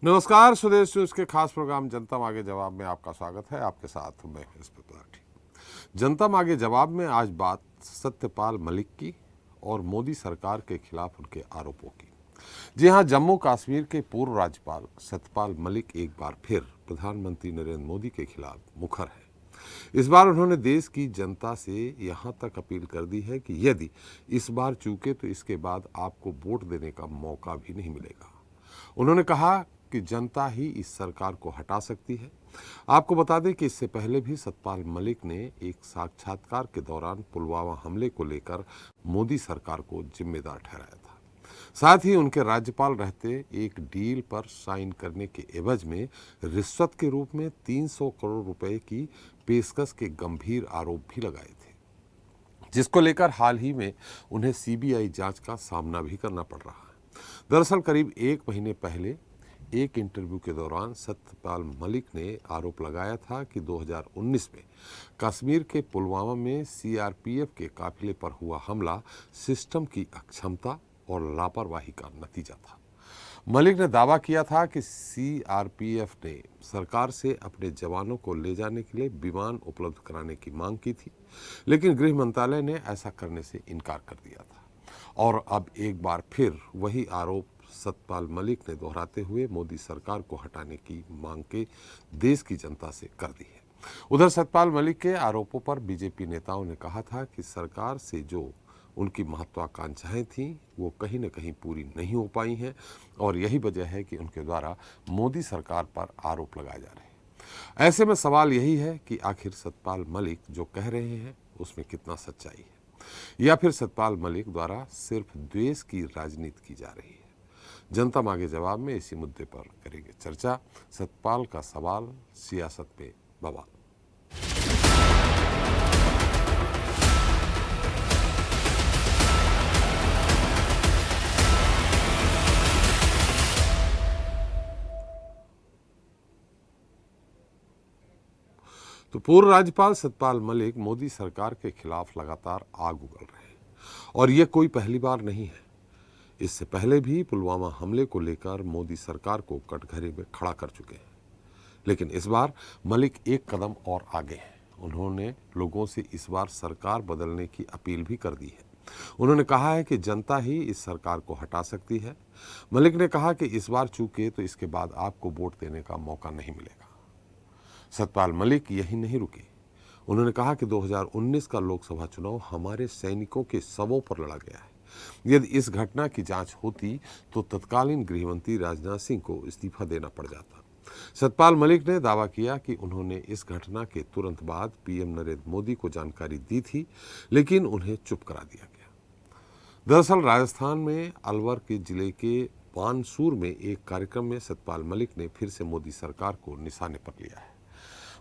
नमस्कार, स्वदेश न्यूज के खास प्रोग्राम जनता मांगे जवाब में आपका स्वागत है। आपके साथ मैं इंस्पेक्टर त्रिपाठी। जनता मांगे जवाब में आज बात सत्यपाल मलिक की और मोदी सरकार के खिलाफ उनके आरोपों की। जी हां, जम्मू कश्मीर के पूर्व राज्यपाल सत्यपाल मलिक एक बार फिर प्रधानमंत्री नरेंद्र मोदी के खिलाफ मुखर है। इस बार उन्होंने देश की जनता से यहां तक अपील कर दी है कि यदि इस बार चूके तो इसके बाद आपको वोट देने का मौका भी नहीं मिलेगा। उन्होंने कहा कि जनता ही इस सरकार को हटा सकती है। आपको बता दें कि इससे पहले भी सत्यपाल मलिक ने एक साक्षात्कार के दौरान पुलवामा हमले को लेकर मोदी सरकार को जिम्मेदार ठहराया था। साथ ही उनके राज्यपाल रहते एक डील पर साइन करने के एवज में रिश्वत के रूप में 300 करोड़ रुपए की पेशकश के गंभीर आरोप भी लगाए थे, जिसको लेकर हाल ही में उन्हें सीबीआई जांच का सामना भी करना पड़ रहा है। दरअसल करीब एक महीने पहले एक इंटरव्यू के दौरान सत्यपाल मलिक ने आरोप लगाया था कि 2019 में कश्मीर के पुलवामा में सीआरपीएफ के काफिले पर हुआ हमला सिस्टम की अक्षमता और लापरवाही का नतीजा था। मलिक ने दावा किया था कि सीआरपीएफ ने सरकार से अपने जवानों को ले जाने के लिए विमान उपलब्ध कराने की मांग की थी, लेकिन गृह मंत्रालय ने ऐसा करने से इनकार कर दिया था। और अब एक बार फिर वही आरोप सत्यपाल मलिक ने दोहराते हुए मोदी सरकार को हटाने की मांग के देश की जनता से कर दी है। उधर सत्यपाल मलिक के आरोपों पर बीजेपी नेताओं ने कहा था कि सरकार से जो उनकी महत्वाकांक्षाएं थीं वो कहीं न कहीं पूरी नहीं हो पाई हैं और यही वजह है कि उनके द्वारा मोदी सरकार पर आरोप लगाए जा रहे हैं। ऐसे में सवाल यही है कि आखिर सत्यपाल मलिक जो कह रहे हैं उसमें कितना सच्चाई है, या फिर सत्यपाल मलिक द्वारा सिर्फ द्वेष की राजनीति की जा रही है। जनता मांगे जवाब में इसी मुद्दे पर करेंगे चर्चा। सत्यपाल का सवाल, सियासत में बवाल। तो पूर्व राज्यपाल सत्यपाल मलिक मोदी सरकार के खिलाफ लगातार आग उगल रहे हैं और ये कोई पहली बार नहीं है। इससे पहले भी पुलवामा हमले को लेकर मोदी सरकार को कटघरे में खड़ा कर चुके हैं, लेकिन इस बार मलिक एक कदम और आगे हैं। उन्होंने लोगों से इस बार सरकार बदलने की अपील भी कर दी है। उन्होंने कहा है कि जनता ही इस सरकार को हटा सकती है। मलिक ने कहा कि इस बार चूके तो इसके बाद आपको वोट देने का मौका नहीं मिलेगा। सत्यपाल मलिक यही नहीं रुके। उन्होंने कहा कि 2019 का लोकसभा चुनाव हमारे सैनिकों के शवों पर लड़ा गया है। यदि इस घटना की जांच होती तो तत्कालीन गृहमंत्री राजनाथ सिंह को इस्तीफा देना पड़ जाता। सत्यपाल मलिक ने दावा किया कि उन्होंने इस घटना के तुरंत बाद पीएम नरेंद्र मोदी को जानकारी दी थी, लेकिन उन्हें चुप करा दिया गया। दरअसल राजस्थान में अलवर के जिले के बानसूर में एक कार्यक्रम में सत्यपाल मलिक ने फिर से मोदी सरकार को निशाने पर लिया है।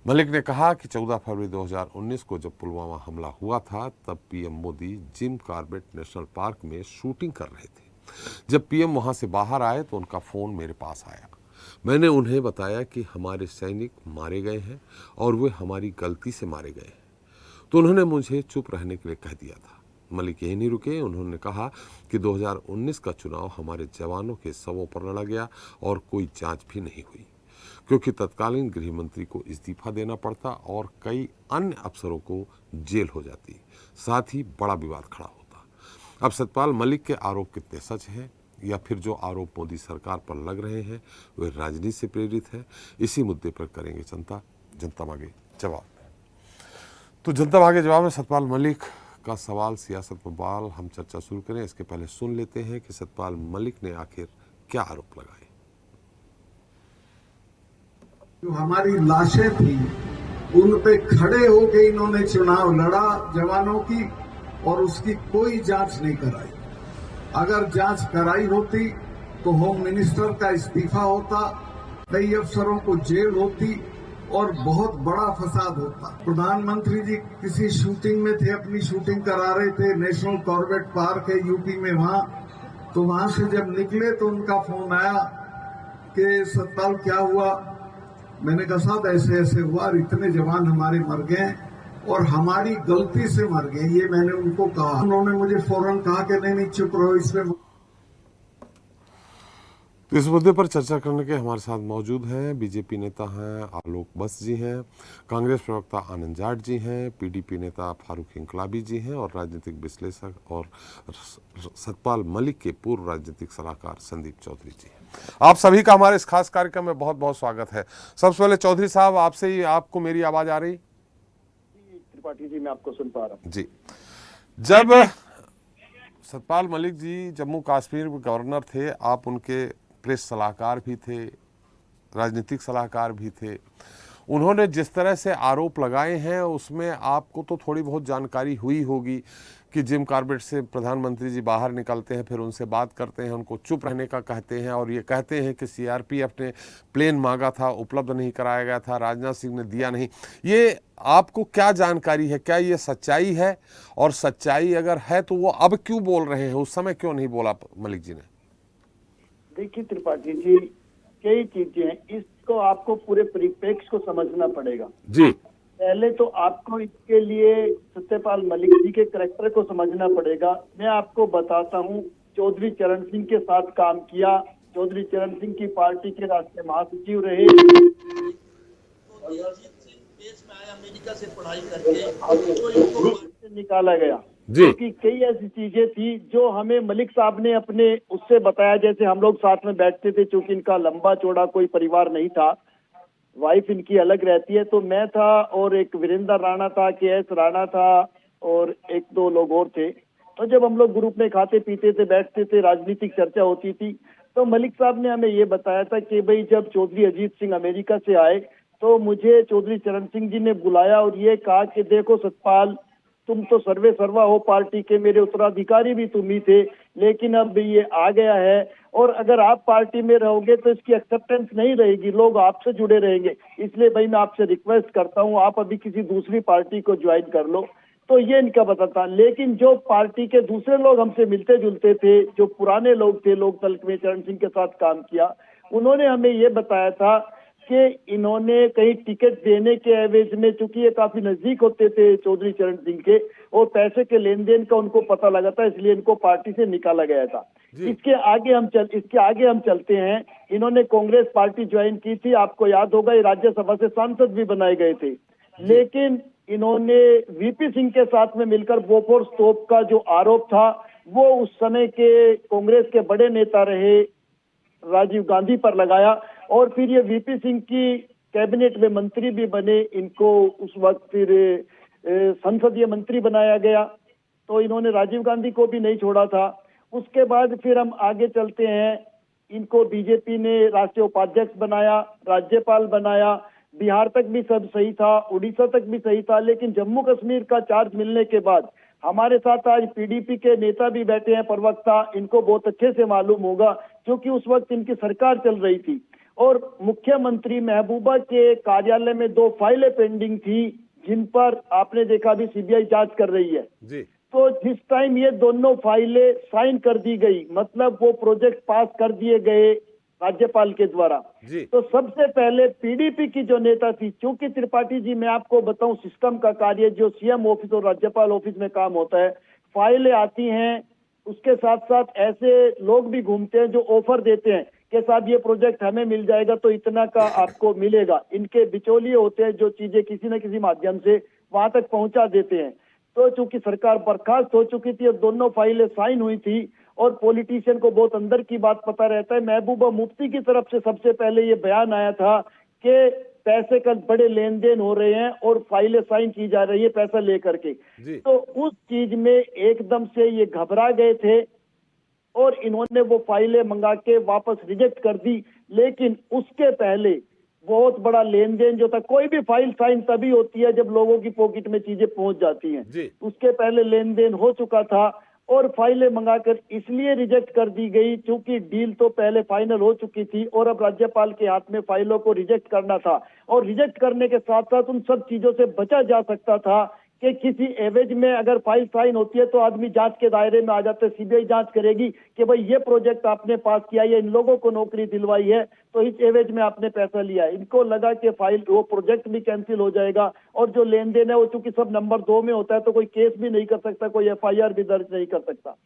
मलिक ने कहा कि 14 फरवरी 2019 को जब पुलवामा हमला हुआ था तब PM Modi Jim Corbett national park में शूटिंग कर रहे थे। जब पीएम वहां से बाहर आए तो उनका फोन मेरे पास आया। मैंने उन्हें बताया कि हमारे सैनिक मारे गए हैं और वे हमारी गलती से मारे गए हैं, तो उन्होंने मुझे चुप रहने के लिए कह दिया था। मलिक यही नहीं रुके। उन्होंने कहा कि 2019 का चुनाव हमारे जवानों के शवों पर लड़ा गया और कोई जांच भी नहीं हुई, क्योंकि तत्कालीन गृह मंत्री को इस्तीफा देना पड़ता और कई अन्य अफसरों को जेल हो जाती, साथ ही बड़ा विवाद खड़ा होता। अब सत्यपाल मलिक के आरोप कितने सच हैं या फिर जो आरोप मोदी सरकार पर लग रहे हैं वे राजनीति से प्रेरित है, इसी मुद्दे पर करेंगे जनता मांगे जवाब। तो जनता मांगे जवाब में सत्यपाल मलिक का सवाल, सियासत में बवाल। हम चर्चा शुरू करें इसके पहले सुन लेते हैं कि सत्यपाल मलिक ने आखिर क्या आरोप लगाए। जो हमारी लाशें थी उन पे खड़े होकर इन्होंने चुनाव लड़ा जवानों की, और उसकी कोई जांच नहीं कराई। अगर जांच कराई होती तो होम मिनिस्टर का इस्तीफा होता, कई अफसरों को जेल होती और बहुत बड़ा फसाद होता। प्रधानमंत्री जी किसी शूटिंग में थे, अपनी शूटिंग करा रहे थे, नेशनल कॉर्बेट पार्क है यूपी में, तो वहां से जब निकले तो उनका फोन आया कि सत्यपाल क्या हुआ। मैंने कहा साहब ऐसे ऐसे हुआ और इतने जवान हमारे मर गए और हमारी गलती से मर गए, ये मैंने उनको कहा। उन्होंने मुझे फौरन कहा कि नहीं चुप रहो इसमें। तो इस मुद्दे पर चर्चा करने के हमारे साथ मौजूद हैं बीजेपी नेता हैं आलोक बस जी हैं, कांग्रेस प्रवक्ता आनंद जाट जी हैं, पीडीपी नेता फारूक इंकलाबी जी हैं और राजनीतिक विश्लेषक और सतपाल मलिक के पूर्व राजनीतिक सलाहकार संदीप चौधरी जी हैं। आप सभी का हमारे इस खास कार्यक्रम में बहुत बहुत स्वागत है। सबसे पहले चौधरी साहब, आपसे ही, आपको मेरी आवाज आ रही? त्रिपाठी जी, मैं आपको सुन पा रहा हूँ जी। जब सतपाल मलिक जी जम्मू कश्मीर में गवर्नर थे, आप उनके प्रेस सलाहकार भी थे, राजनीतिक सलाहकार भी थे। उन्होंने जिस तरह से आरोप लगाए हैं उसमें आपको तो थोड़ी बहुत जानकारी हुई होगी कि जिम कॉर्बेट से प्रधानमंत्री जी बाहर निकलते हैं, फिर उनसे बात करते हैं, उनको चुप रहने का कहते हैं और ये कहते हैं कि सीआरपीएफ ने प्लेन मांगा था, उपलब्ध नहीं कराया गया था, राजनाथ सिंह ने दिया नहीं। ये आपको क्या जानकारी है? क्या ये सच्चाई है? और सच्चाई अगर है तो वो अब क्यों बोल रहे हैं, उस समय क्यों नहीं बोला मलिक जी ने? देखिए त्रिपाठी जी, कई चीजें हैं, इसको आपको पूरे परिप्रेक्ष्य को समझना पड़ेगा जी। पहले तो आपको इसके लिए सत्यपाल मलिक जी के करैक्टर को समझना पड़ेगा। मैं आपको बताता हूँ, चौधरी चरण सिंह के साथ काम किया, चौधरी चरण सिंह की पार्टी के राष्ट्रीय महासचिव रहे, देश में आए अमेरिका से पढ़ाई करके तो इनको से निकाला गया क्योंकि कई ऐसी चीजें थी जो हमें मलिक साहब ने अपने उससे बताया। जैसे हम लोग साथ में बैठते थे, चूंकि इनका लंबा चौड़ा कोई परिवार नहीं था, वाइफ इनकी अलग रहती है, तो मैं था और एक वीरेंद्र राणा था, के एस राणा था और एक दो लोग और थे। तो जब हम लोग ग्रुप में खाते पीते थे, बैठते थे, राजनीतिक चर्चा होती थी, तो मलिक साहब ने हमें ये बताया था कि भाई जब चौधरी अजीत सिंह अमेरिका से आए तो मुझे चौधरी चरण सिंह जी ने बुलाया और ये कहा कि देखो सतपाल, तुम तो सर्वे सर्वा हो पार्टी के, मेरे उत्तराधिकारी भी तुम ही थे, लेकिन अब ये आ गया है और अगर आप पार्टी में रहोगे तो इसकी एक्सेप्टेंस नहीं रहेगी, लोग आपसे जुड़े रहेंगे, इसलिए भाई मैं आपसे रिक्वेस्ट करता हूं आप अभी किसी दूसरी पार्टी को ज्वाइन कर लो। तो ये इनका बताता। लेकिन जो पार्टी के दूसरे लोग हमसे मिलते जुलते थे, जो पुराने लोग थे, लोकदल में चरण सिंह के साथ काम किया, उन्होंने हमें ये बताया था कि इन्होंने कहीं टिकट देने के एवज में, चूंकि ये काफी नजदीक होते थे चौधरी चरण सिंह के और पैसे के लेन देन का उनको पता लगा था, इसलिए इनको पार्टी से निकाला गया था। इसके आगे हम चलते हैं। इन्होंने कांग्रेस पार्टी ज्वाइन की थी, आपको याद होगा, ये राज्यसभा से सांसद भी बनाए गए थे, लेकिन इन्होंने वीपी सिंह के साथ में मिलकर बोफोर्स तोप का जो आरोप था वो उस समय के कांग्रेस के बड़े नेता रहे राजीव गांधी पर लगाया और फिर ये वीपी सिंह की कैबिनेट में मंत्री भी बने, इनको उस वक्त फिर संसदीय मंत्री बनाया गया, तो इन्होंने राजीव गांधी को भी नहीं छोड़ा था। उसके बाद फिर हम आगे चलते हैं, इनको बीजेपी ने राष्ट्रीय उपाध्यक्ष बनाया, राज्यपाल बनाया, बिहार तक भी सब सही था, उड़ीसा तक भी सही था, लेकिन जम्मू कश्मीर का चार्ज मिलने के बाद हमारे साथ आज पीडीपी के नेता भी बैठे हैं, प्रवक्ता, इनको बहुत अच्छे से मालूम होगा क्योंकि उस वक्त इनकी सरकार चल रही थी और मुख्यमंत्री महबूबा के कार्यालय में 2 फाइलें पेंडिंग थी जिन पर आपने देखा भी सीबीआई जांच कर रही है जी। तो जिस टाइम ये दोनों फाइलें साइन कर दी गई, मतलब वो प्रोजेक्ट पास कर दिए गए राज्यपाल के द्वारा, तो सबसे पहले पीडीपी की जो नेता थी, क्योंकि त्रिपाठी जी मैं आपको बताऊं सिस्टम का कार्य जो सीएम ऑफिस और राज्यपाल ऑफिस में काम होता है, फाइलें आती हैं, उसके साथ साथ ऐसे लोग भी घूमते हैं जो ऑफर देते हैं कि साहब ये प्रोजेक्ट हमें मिल जाएगा तो इतना का आपको मिलेगा, इनके बिचौलिए होते हैं जो चीजें किसी न किसी माध्यम से वहां तक पहुंचा देते हैं। तो चूंकि सरकार बर्खास्त हो चुकी थी और दोनों फाइलें साइन हुई थी और पॉलिटिशियन को बहुत अंदर की बात पता रहता है, महबूबा मुफ्ती की तरफ से सबसे पहले ये बयान आया था कि पैसे का बड़े लेन देन हो रहे हैं और फाइलें साइन की जा रही है पैसा लेकर के, तो उस चीज में एकदम से ये घबरा गए थे और इन्होंने वो फाइलें मंगा के वापस रिजेक्ट कर दी। लेकिन उसके पहले बहुत बड़ा लेन देन जो था, कोई भी फाइल साइन तभी होती है जब लोगों की पॉकेट में चीजें पहुंच जाती हैं, उसके पहले लेन देन हो चुका था और फाइलें मंगाकर इसलिए रिजेक्ट कर दी गई क्योंकि डील तो पहले फाइनल हो चुकी थी और अब राज्यपाल के हाथ में फाइलों को रिजेक्ट करना था और रिजेक्ट करने के साथ साथ उन सब चीजों से बचा जा सकता था कि किसी एवज में अगर फाइल साइन होती है तो आदमी जांच के दायरे में आ जाता है, सीबीआई जांच करेगी कि भाई ये प्रोजेक्ट आपने पास किया है, इन लोगों को नौकरी दिलवाई है, तो इस एवज में आपने पैसा लिया है। इनको लगा कि फाइल वो प्रोजेक्ट भी कैंसिल हो जाएगा और जो लेन देन है वो चूंकि सब नंबर 2 में होता है तो कोई केस भी नहीं कर सकता, कोई एफआईआर भी दर्ज नहीं कर सकता।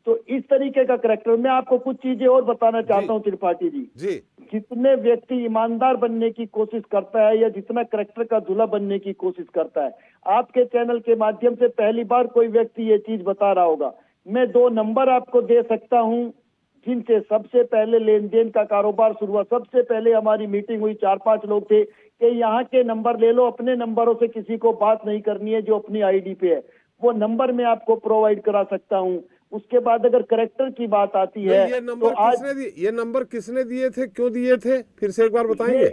तो इस तरीके का करैक्टर। मैं आपको कुछ चीजें और बताना चाहता हूँ त्रिपाठी जी। जी जितने व्यक्ति ईमानदार बनने की कोशिश करता है या जितना करैक्टर का दूल्हा बनने की कोशिश करता है, आपके चैनल के माध्यम से पहली बार कोई व्यक्ति ये चीज बता रहा होगा। मैं 2 नंबर आपको दे सकता हूँ जिनसे सबसे पहले लेन देन का कारोबार शुरू हुआ। सबसे पहले हमारी मीटिंग हुई, 4-5 लोग थे कि यहाँ के नंबर ले लो, अपने नंबरों से किसी को बात नहीं करनी है जो अपनी आईडी पे है। वो नंबर मैं आपको प्रोवाइड करा सकता हूँ। उसके बाद अगर करैक्टर की बात आती है ये तो नंबर आज किसने दिए, ये नंबर किसने दिए थे, क्यों दिए थे, फिर से एक बार बताएंगे?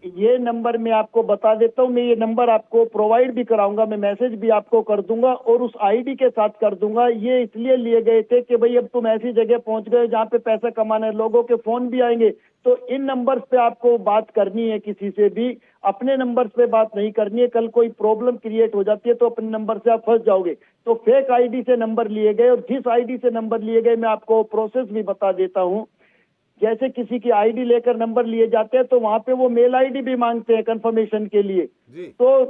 ये नंबर मैं आपको बता देता हूँ। मैं ये नंबर आपको प्रोवाइड भी कराऊंगा, मैं मैसेज भी आपको कर दूंगा और उस आईडी के साथ कर दूंगा। ये इसलिए लिए गए थे कि भाई अब तुम ऐसी जगह पहुंच गए जहाँ पे पैसा कमाना है, लोगों के फोन भी आएंगे, तो इन नंबर्स पे आपको बात करनी है किसी से भी, अपने नंबर्स पे बात नहीं करनी है। कल कोई प्रॉब्लम क्रिएट हो जाती है तो अपने नंबर से आप फंस जाओगे। तो फेक आईडी से नंबर लिए गए, और जिस आईडी से नंबर लिए गए मैं आपको प्रोसेस भी बता देता हूँ। जैसे किसी की आईडी लेकर नंबर लिए जाते हैं तो वहां पे वो मेल आईडी भी मांगते हैं कंफर्मेशन के लिए। तो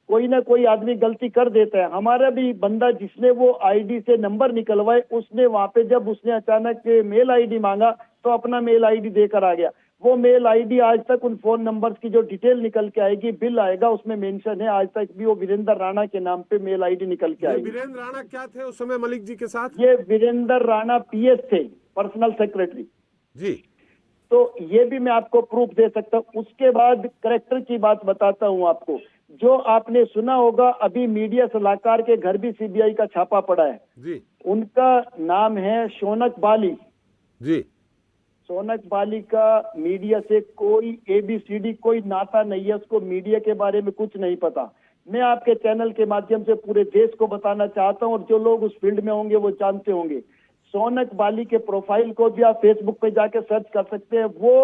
कोई ना कोई आदमी गलती कर देता है। हमारा भी बंदा जिसने वो आईडी से नंबर निकलवाए, उसने वहां पे जब उसने अचानक मेल आईडी मांगा तो अपना मेल आईडी देकर आ गया। वो मेल आईडी आज तक उन फोन नंबर्स की जो डिटेल निकल के आएगी, बिल आएगा, उसमें मेंशन है, आज तक भी वो वीरेंद्र राणा के नाम पे मेल आईडी निकल के आएगी। वीरेंद्र राणा क्या थे उस समय मलिक जी के साथ? ये वीरेंद्र राणा पीएस थे, पर्सनल सेक्रेटरी जी। तो ये भी मैं आपको प्रूफ दे सकता हूँ। उसके बाद करैक्टर की बात बताता हूँ आपको। जो आपने सुना होगा, अभी मीडिया सलाहकार के घर भी सीबीआई का छापा पड़ा है जी। उनका नाम है शौनक बाली जी। सोनक बाली का मीडिया से कोई ABCD कोई नाता नहीं है, उसको मीडिया के बारे में कुछ नहीं पता। मैं आपके चैनल के माध्यम से पूरे देश को बताना चाहता हूं, और जो लोग उस फील्ड में होंगे वो जानते होंगे। सोनक बाली के प्रोफाइल को भी आप फेसबुक पे जाके सर्च कर सकते हैं। वो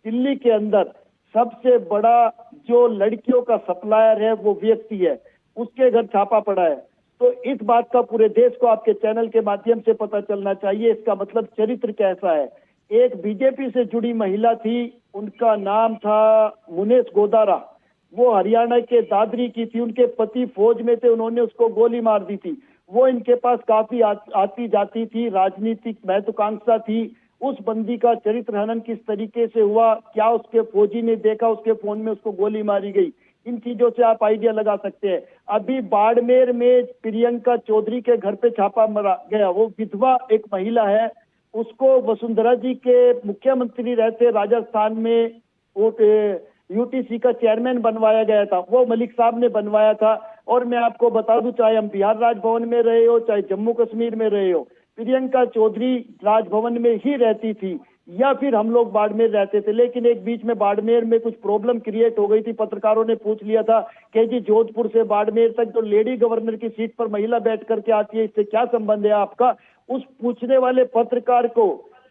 दिल्ली के अंदर सबसे बड़ा जो लड़कियों का सप्लायर है वो व्यक्ति है, उसके घर छापा पड़ा है। तो इस बात का पूरे देश को आपके चैनल के माध्यम से पता चलना चाहिए। इसका मतलब चरित्र कैसा है। एक बीजेपी से जुड़ी महिला थी, उनका नाम था मुनेश गोदारा। वो हरियाणा के दादरी की थी, उनके पति फौज में थे, उन्होंने उसको गोली मार दी थी। वो इनके पास काफी आती जाती थी, राजनीतिक महत्वाकांक्षा थी। उस बंदी का चरित्र हनन किस तरीके से हुआ, क्या उसके फौजी ने देखा, उसके फोन में उसको गोली मारी गई, इन चीजों से आप आइडिया लगा सकते हैं। अभी बाड़मेर में प्रियंका चौधरी के घर पे छापा मारा गया। वो विधवा एक महिला है, उसको वसुंधरा जी के मुख्यमंत्री रहते राजस्थान में वो UTC का चेयरमैन बनवाया गया था, वो मलिक साहब ने बनवाया था। और मैं आपको बता दूं, चाहे हम बिहार राजभवन में रहे हो, चाहे जम्मू कश्मीर में रहे हो, प्रियंका चौधरी राजभवन में ही रहती थी, या फिर हम लोग बाड़मेर रहते थे। लेकिन एक बीच में बाड़मेर में कुछ प्रॉब्लम क्रिएट हो गई थी। पत्रकारों ने पूछ लिया था कि जी जोधपुर से बाड़मेर तक जो लेडी गवर्नर की सीट पर महिला बैठ करके आती है, इससे क्या संबंध है आपका? उस पूछने वाले पत्रकार को,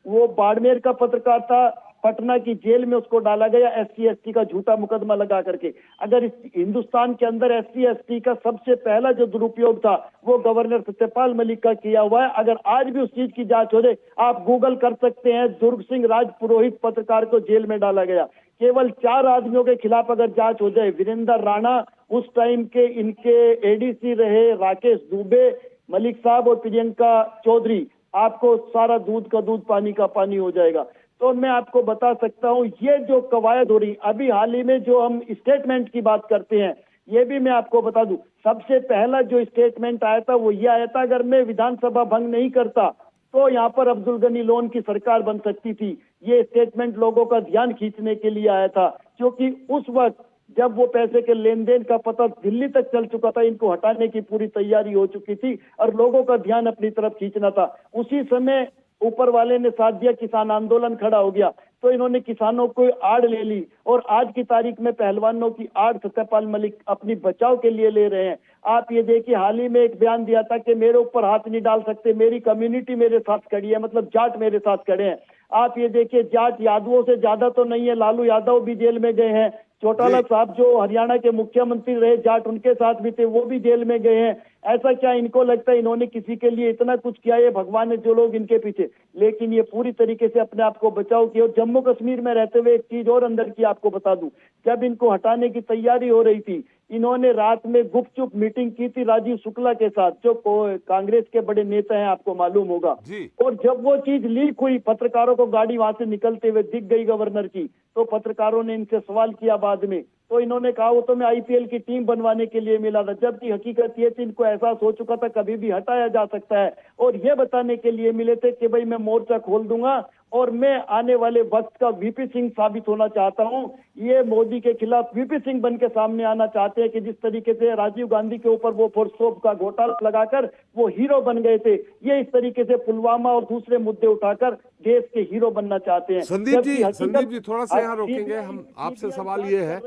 वो बाड़मेर का पत्रकार था, पटना की जेल में उसको डाला गया SC/ST का झूठा मुकदमा लगा करके। अगर इस हिंदुस्तान के अंदर SC/ST का सबसे पहला जो दुरुपयोग था वो गवर्नर सत्यपाल मलिक का किया हुआ है। अगर आज भी उस चीज की जांच हो जाए, आप गूगल कर सकते हैं, दुर्ग सिंह राजपुरोहित पत्रकार को जेल में डाला गया। केवल 4 आदमियों के खिलाफ अगर जांच हो जाए, वीरेंद्र राणा, उस टाइम के इनके ADC रहे राकेश दुबे, मलिक साहब और प्रियंका चौधरी, आपको सारा दूध का दूध पानी का पानी हो जाएगा। तो मैं आपको बता सकता हूं, ये जो कवायद हो रही, अभी हाल ही में जो हम स्टेटमेंट की बात करते हैं, ये भी मैं आपको बता दूं, सबसे पहला जो स्टेटमेंट आया था वो ये आया था, अगर मैं विधानसभा भंग नहीं करता तो यहाँ पर अब्दुल गनी लोन की सरकार बन सकती थी। ये स्टेटमेंट लोगों का ध्यान खींचने के लिए आया था, क्योंकि उस वक्त जब वो पैसे के लेन देन का पता दिल्ली तक चल चुका था, इनको हटाने की पूरी तैयारी हो चुकी थी और लोगों का ध्यान अपनी तरफ खींचना था। उसी समय ऊपर वाले ने साथ दिया, किसान आंदोलन खड़ा हो गया, तो इन्होंने किसानों को आड़ ले ली। और आज की तारीख में पहलवानों की आड़ सत्यपाल मलिक अपनी बचाव के लिए ले रहे हैं। आप ये देखिए, हाल ही में एक बयान दिया था कि मेरे ऊपर हाथ नहीं डाल सकते, मेरी कम्युनिटी मेरे साथ खड़ी है, मतलब जाट मेरे साथ खड़े हैं। आप ये देखिए, जाट यादवों से ज्यादा तो नहीं है, लालू यादव भी जेल में गए हैं। चौटाला साहब जो हरियाणा के मुख्यमंत्री रहे, जाट उनके साथ भी थे, वो भी जेल में गए हैं। ऐसा क्या इनको लगता है इन्होंने किसी के लिए इतना कुछ किया? ये भगवान है जो लोग इनके पीछे, लेकिन ये पूरी तरीके से अपने आप को बचाव किया। और जम्मू कश्मीर में रहते हुए एक चीज और अंदर की आपको बता दूं, जब इनको हटाने की तैयारी हो रही थी, इन्होंने रात में गुपचुप मीटिंग की थी राजीव शुक्ला के साथ, जो कांग्रेस के बड़े नेता हैं, आपको मालूम होगा जी। और जब वो चीज लीक हुई, पत्रकारों को गाड़ी वहां से निकलते हुए दिख गई गवर्नर की, तो पत्रकारों ने इनसे सवाल किया बाद में, तो इन्होंने कहा वो तो मैं आईपीएल की टीम बनवाने के लिए मिला था, जबकि हकीकत ये थी इनको एहसास हो चुका था कभी भी हटाया जा सकता है, और ये बताने के लिए मिले थे कि भाई मैं मोर्चा खोल दूंगा और मैं आने वाले वक्त का वीपी सिंह साबित होना चाहता हूं। ये मोदी के खिलाफ वीपी सिंह बन के सामने आना चाहते हैं कि जिस तरीके से राजीव गांधी के ऊपर वो फोर्सोप का घोटाला लगाकर वो हीरो बन गए थे, ये इस तरीके से पुलवामा और दूसरे मुद्दे उठाकर देश के हीरो बनना चाहते हैं। संदीप जी थोड़ा सा यहाँ रोकेंगे, हम आपसे सवाल ये है,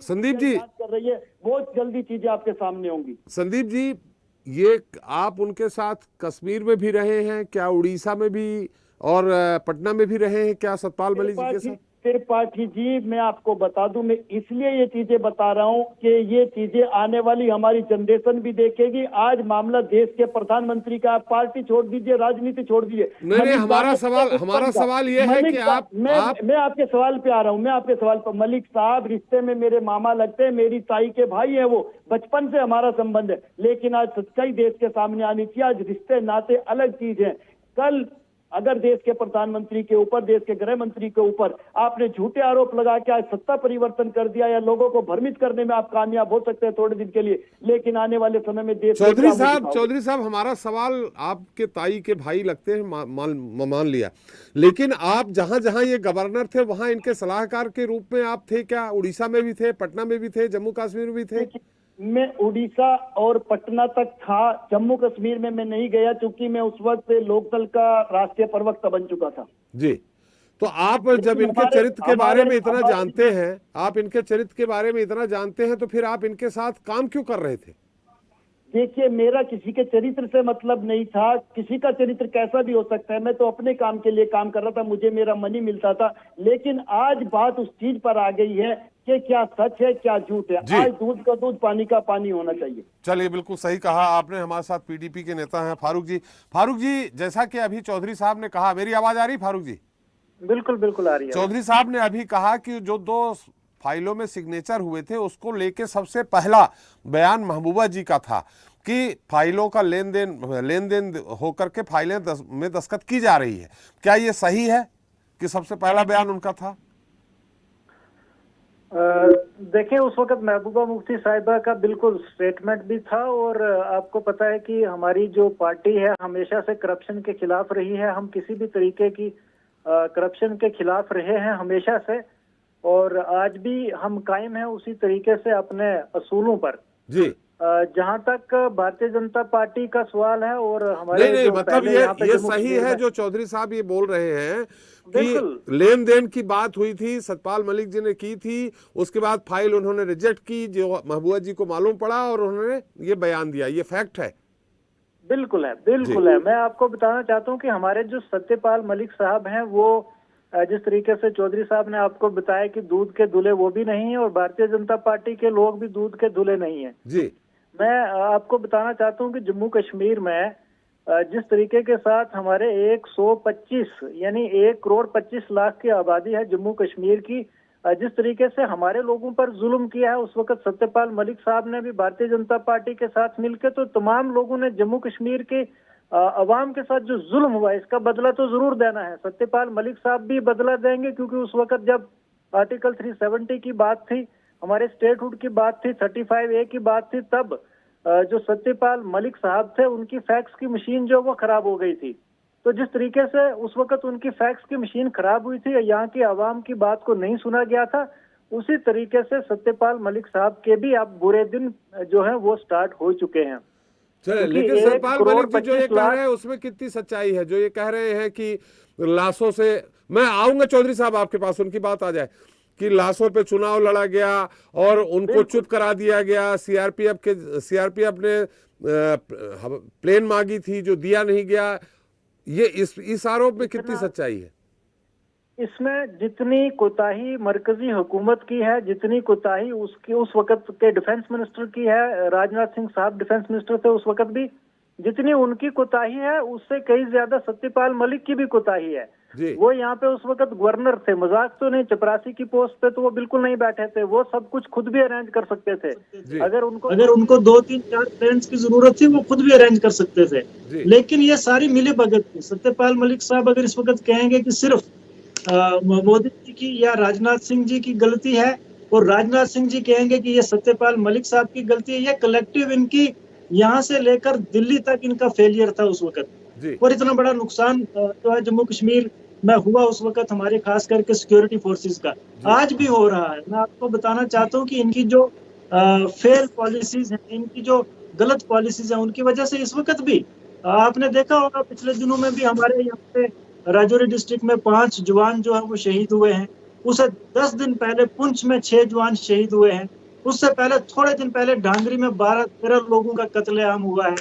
संदीप जी कर रही है, बहुत जल्दी चीजें आपके सामने होंगी। संदीप जी, ये आप उनके साथ कश्मीर में भी रहे हैं क्या, उड़ीसा में भी और पटना में भी रहे हैं क्या सतपाल मलिक जी के साथ? त्रिपाठी जी, मैं आपको बता दूं, मैं इसलिए ये चीजें बता रहा हूं कि ये चीजें आने वाली हमारी जनरेशन भी देखेगी। आज मामला देश के प्रधानमंत्री का, पार्टी छोड़ दीजिए, राजनीति छोड़ दीजिए। नहीं, हमारा सवाल ये है कि मैं आपके सवाल पे आ रहा हूं, मैं आपके सवाल पर। मलिक साहब रिश्ते में मेरे मामा लगते हैं, मेरी ताई के भाई है, वो बचपन से हमारा संबंध है, लेकिन आज सच्चाई देश के सामने आनी चाहिए। आज रिश्ते नाते अलग चीज है। कल अगर देश के प्रधानमंत्री के ऊपर, देश के गृह मंत्री के ऊपर आपने झूठे आरोप लगा के आज सत्ता परिवर्तन कर दिया, या लोगों को भ्रमित करने में आप कामयाब हो सकते हैं थोड़े दिन के लिए, लेकिन आने वाले समय में देश। चौधरी साहब, हमारा सवाल, आपके ताई के भाई लगते हैं, मान लिया, लेकिन आप जहां जहां ये गवर्नर थे वहां इनके सलाहकार के रूप में आप थे क्या? उड़ीसा में भी थे, पटना में भी थे, जम्मू कश्मीर में भी थे? मैं उड़ीसा और पटना तक था, जम्मू कश्मीर में मैं नहीं गया, क्योंकि मैं उस वक्त लोकदल का राष्ट्रीय प्रवक्ता बन चुका था। जी, तो आप जब इनके चरित्र के बारे में इतना जानते हैं, आप इनके चरित्र के बारे में इतना जानते हैं, तो फिर आप इनके साथ काम क्यों कर रहे थे? देखिए, मेरा किसी के चरित्र से मतलब नहीं था, किसी का चरित्र कैसा भी हो सकता है, मैं तो अपने काम के लिए काम कर रहा था, मुझे मेरा मनी मिलता था। लेकिन आज बात उस चीज पर आ गई है कि क्या सच है क्या झूठ है। आज दूध का दूध, पानी का पानी होना चाहिए। चलिए, बिल्कुल सही कहा आपने। हमारे साथ पीडीपी के नेता हैं फारूक जी, जैसा कि अभी चौधरी साहब ने कहा, मेरी आवाज आ रही फारूक जी? बिल्कुल बिल्कुल आ रही है। चौधरी साहब ने अभी कहा कि जो 2 फाइलों में सिग्नेचर हुए थे उसको लेके सबसे पहला बयान महबूबा जी का था कि फाइलों का लेन देन होकर के फाइलें में दस्तखत की जा रही है। क्या ये सही है कि सबसे पहला बयान उनका था? देखिए, उस वक्त महबूबा मुफ्ती साहिबा का बिल्कुल स्टेटमेंट भी था, और आपको पता है कि हमारी जो पार्टी है हमेशा से करप्शन के खिलाफ रही है। हम किसी भी तरीके की करप्शन के खिलाफ रहे हैं हमेशा से, और आज भी हम कायम हैं उसी तरीके से अपने असूलों पर। जी, जहां तक भारतीय जनता पार्टी का सवाल है, और हमारे नहीं, मतलब ये सही है जो चौधरी साहब ये बोल रहे हैं कि लेन देन की बात हुई थी, सतपाल मलिक जी ने की थी, उसके बाद फाइल उन्होंने रिजेक्ट की, जो महबूबा जी को मालूम पड़ा और उन्होंने ये बयान दिया, ये फैक्ट है? बिल्कुल है, बिल्कुल है। मैं आपको बताना चाहता हूं कि हमारे जो सत्यपाल मलिक साहब हैं, वो जिस तरीके से चौधरी साहब ने आपको बताया कि दूध के दूल्हे वो भी नहीं है, और भारतीय जनता पार्टी के लोग भी दूध के दूल्हे नहीं है। जी, मैं आपको बताना चाहता हूं कि जम्मू कश्मीर में जिस तरीके के साथ हमारे 125 यानी 1,25,00,000 की आबादी है जम्मू कश्मीर की, जिस तरीके से हमारे लोगों पर जुल्म किया है, उस वक्त सत्यपाल मलिक साहब ने भी भारतीय जनता पार्टी के साथ मिलकर, तो तमाम लोगों ने जम्मू कश्मीर के अवाम के साथ जो जुल्म हुआ इसका बदला तो जरूर देना है। सत्यपाल मलिक साहब भी बदला देंगे, क्योंकि उस वक्त जब आर्टिकल 370 की बात थी, हमारे स्टेटहुड की बात थी, 35A की बात थी, तब जो सत्यपाल मलिक साहब थे उनकी फैक्स की मशीन जो वो खराब हो गई थी। तो जिस तरीके से उस वक्त उनकी फैक्स की मशीन खराब हुई थी, यहाँ की आवाम की बात को नहीं सुना गया था, उसी तरीके से सत्यपाल मलिक साहब के भी अब बुरे दिन जो है वो स्टार्ट हो चुके हैं। लेकिन सतपाल मलिक जी जो ये कह रहे हैं उसमें कितनी सच्चाई है? जो ये कह रहे हैं कि लाशों से, मैं आऊंगा चौधरी साहब आपके पास, उनकी बात आ जाए, कि लाशों पे चुनाव लड़ा गया और उनको चुप करा दिया गया, सीआरपीएफ ने प्लेन मांगी थी जो दिया नहीं गया, ये इस आरोप में कितनी सच्चाई है? इसमें जितनी कोताही मरकजी हुकूमत की है, जितनी कोताही उसकी उस वक्त के डिफेंस मिनिस्टर की है, राजनाथ सिंह साहब डिफेंस मिनिस्टर थे उस वक्त भी, जितनी उनकी कोताही है उससे कई ज्यादा सत्यपाल मलिक की भी कोताही है। जी। वो यहाँ पे उस वक्त गवर्नर थे, मजाक तो नहीं, चपरासी की पोस्ट पे तो वो बिल्कुल नहीं बैठे थे, वो सब कुछ खुद भी अरेंज कर सकते थे। अगर उनको 2-3-4 प्लेन्स की जरूरत थी वो खुद भी अरेंज कर सकते थे। लेकिन ये सारी मिली भगत थी। सत्यपाल मलिक साहब अगर इस वक्त कहेंगे कि सिर्फ मोदी जी की या राजनाथ सिंह जी की गलती है, और राजनाथ सिंह जी कहेंगे कि ये सत्यपाल मलिक साहब की गलती है, ये कलेक्टिव इनकी यहाँ से लेकर दिल्ली तक इनका फेलियर था उस वक्त। और इतना बड़ा नुकसान जो है जम्मू कश्मीर में हुआ उस वक्त हमारे खास करके सिक्योरिटी फोर्सेस का, आज भी हो रहा है। मैं आपको बताना चाहता हूँ कि इनकी जो फेल पॉलिसीज हैं, इनकी जो गलत पॉलिसीज हैं, उनकी वजह से इस वक्त भी आपने देखा होगा पिछले दिनों में भी हमारे यहाँ पे राजौरी डिस्ट्रिक्ट में 5 जवान जो है वो शहीद हुए हैं। उसे 10 दिन पहले पुंछ में 6 जवान शहीद हुए हैं। उससे पहले थोड़े दिन पहले डांगरी में 12-13 लोगों का कत्लेआम हुआ है।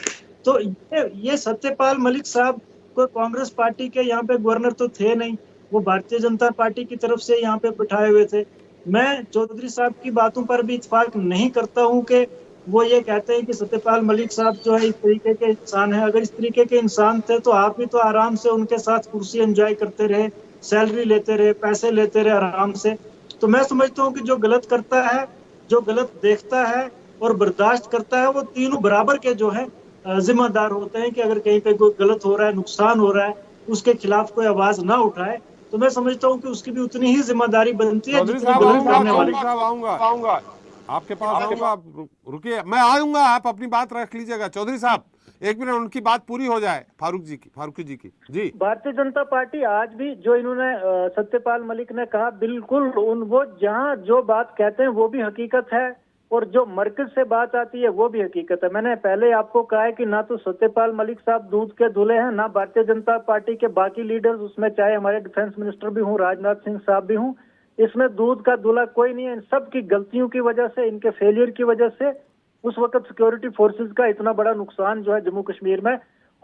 तो ये सत्यपाल मलिक साहब को कांग्रेस पार्टी के यहाँ पे गवर्नर तो थे नहीं, वो भारतीय जनता पार्टी की तरफ से यहाँ पे बिठाए हुए थे। मैं चौधरी साहब की बातों पर भी इत्तेफाक नहीं करता हूँ कि वो ये कहते हैं कि सत्यपाल मलिक साहब जो है इस तरीके के इंसान है। अगर इस तरीके के इंसान थे तो आप भी तो आराम से उनके साथ कुर्सी एंजॉय करते रहे, सैलरी लेते रहे, पैसे लेते रहे आराम से। तो मैं समझता हूँ कि जो गलत करता है, जो गलत देखता है और बर्दाश्त करता है, वो तीनों बराबर के जो है जिम्मेदार होते हैं कि अगर कहीं पे कोई गलत हो रहा है, नुकसान हो रहा है, उसके खिलाफ कोई आवाज ना उठाए, तो मैं समझता हूँ कि उसकी भी उतनी ही जिम्मेदारी बनती है जितनी गलत करने वाले। आऊंगा आपके पास, आऊंगा, आप रुकिए, मैं आऊंगा, आप अपनी बात रख लीजिएगा। चौधरी साहब 1 मिनट, उनकी बात पूरी हो जाए, फारूकी जी की। जी। भारतीय जनता पार्टी आज भी जो इन्होंने सत्यपाल मलिक ने कहा, बिल्कुल वो जहां जो बात कहते हैं वो भी हकीकत है, और जो मरकज से बात आती है वो भी हकीकत है। मैंने पहले आपको कहा है कि ना तो सत्यपाल मलिक साहब दूध के धुले हैं, ना भारतीय जनता पार्टी के बाकी लीडर्स, उसमें चाहे हमारे डिफेंस मिनिस्टर भी हूँ, राजनाथ सिंह साहब भी हूँ, इसमें दूध का धुला कोई नहीं है। इन सब की गलतियों की वजह से, इनके फेलियर की वजह से उस वक्त सिक्योरिटी फोर्सेस का इतना बड़ा नुकसान जो है जम्मू कश्मीर में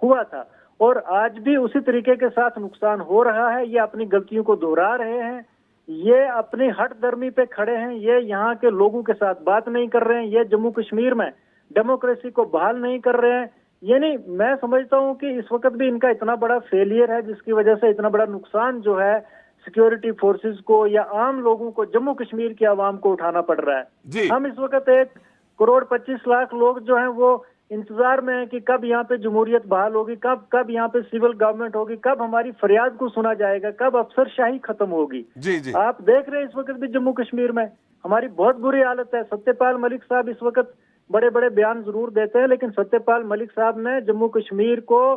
हुआ था, और आज भी उसी तरीके के साथ नुकसान हो रहा है। ये अपनी गलतियों को दोहरा रहे हैं, ये अपनी हट धर्मी पे खड़े हैं, ये यहाँ के लोगों के साथ बात नहीं कर रहे हैं, ये जम्मू कश्मीर में डेमोक्रेसी को बहाल नहीं कर रहे हैं। यानी मैं समझता हूँ कि इस वक्त भी इनका इतना बड़ा फेलियर है जिसकी वजह से इतना बड़ा नुकसान जो है सिक्योरिटी फोर्सेस को या आम लोगों को, जम्मू कश्मीर की आवाम को उठाना पड़ रहा है। हम इस वक्त 1,25,00,000 लोग जो हैं वो इंतजार में है कि कब यहाँ पे जमहूरियत बहाल होगी, कब यहाँ पे सिविल गवर्नमेंट होगी, कब हमारी फरियाद को सुना जाएगा, कब अफसरशाही खत्म होगी। जी। आप देख रहे हैं इस वक्त भी जम्मू कश्मीर में हमारी बहुत बुरी हालत है। सत्यपाल मलिक साहब इस वक्त बड़े बड़े बयान जरूर देते हैं, लेकिन सत्यपाल मलिक साहब ने जम्मू कश्मीर को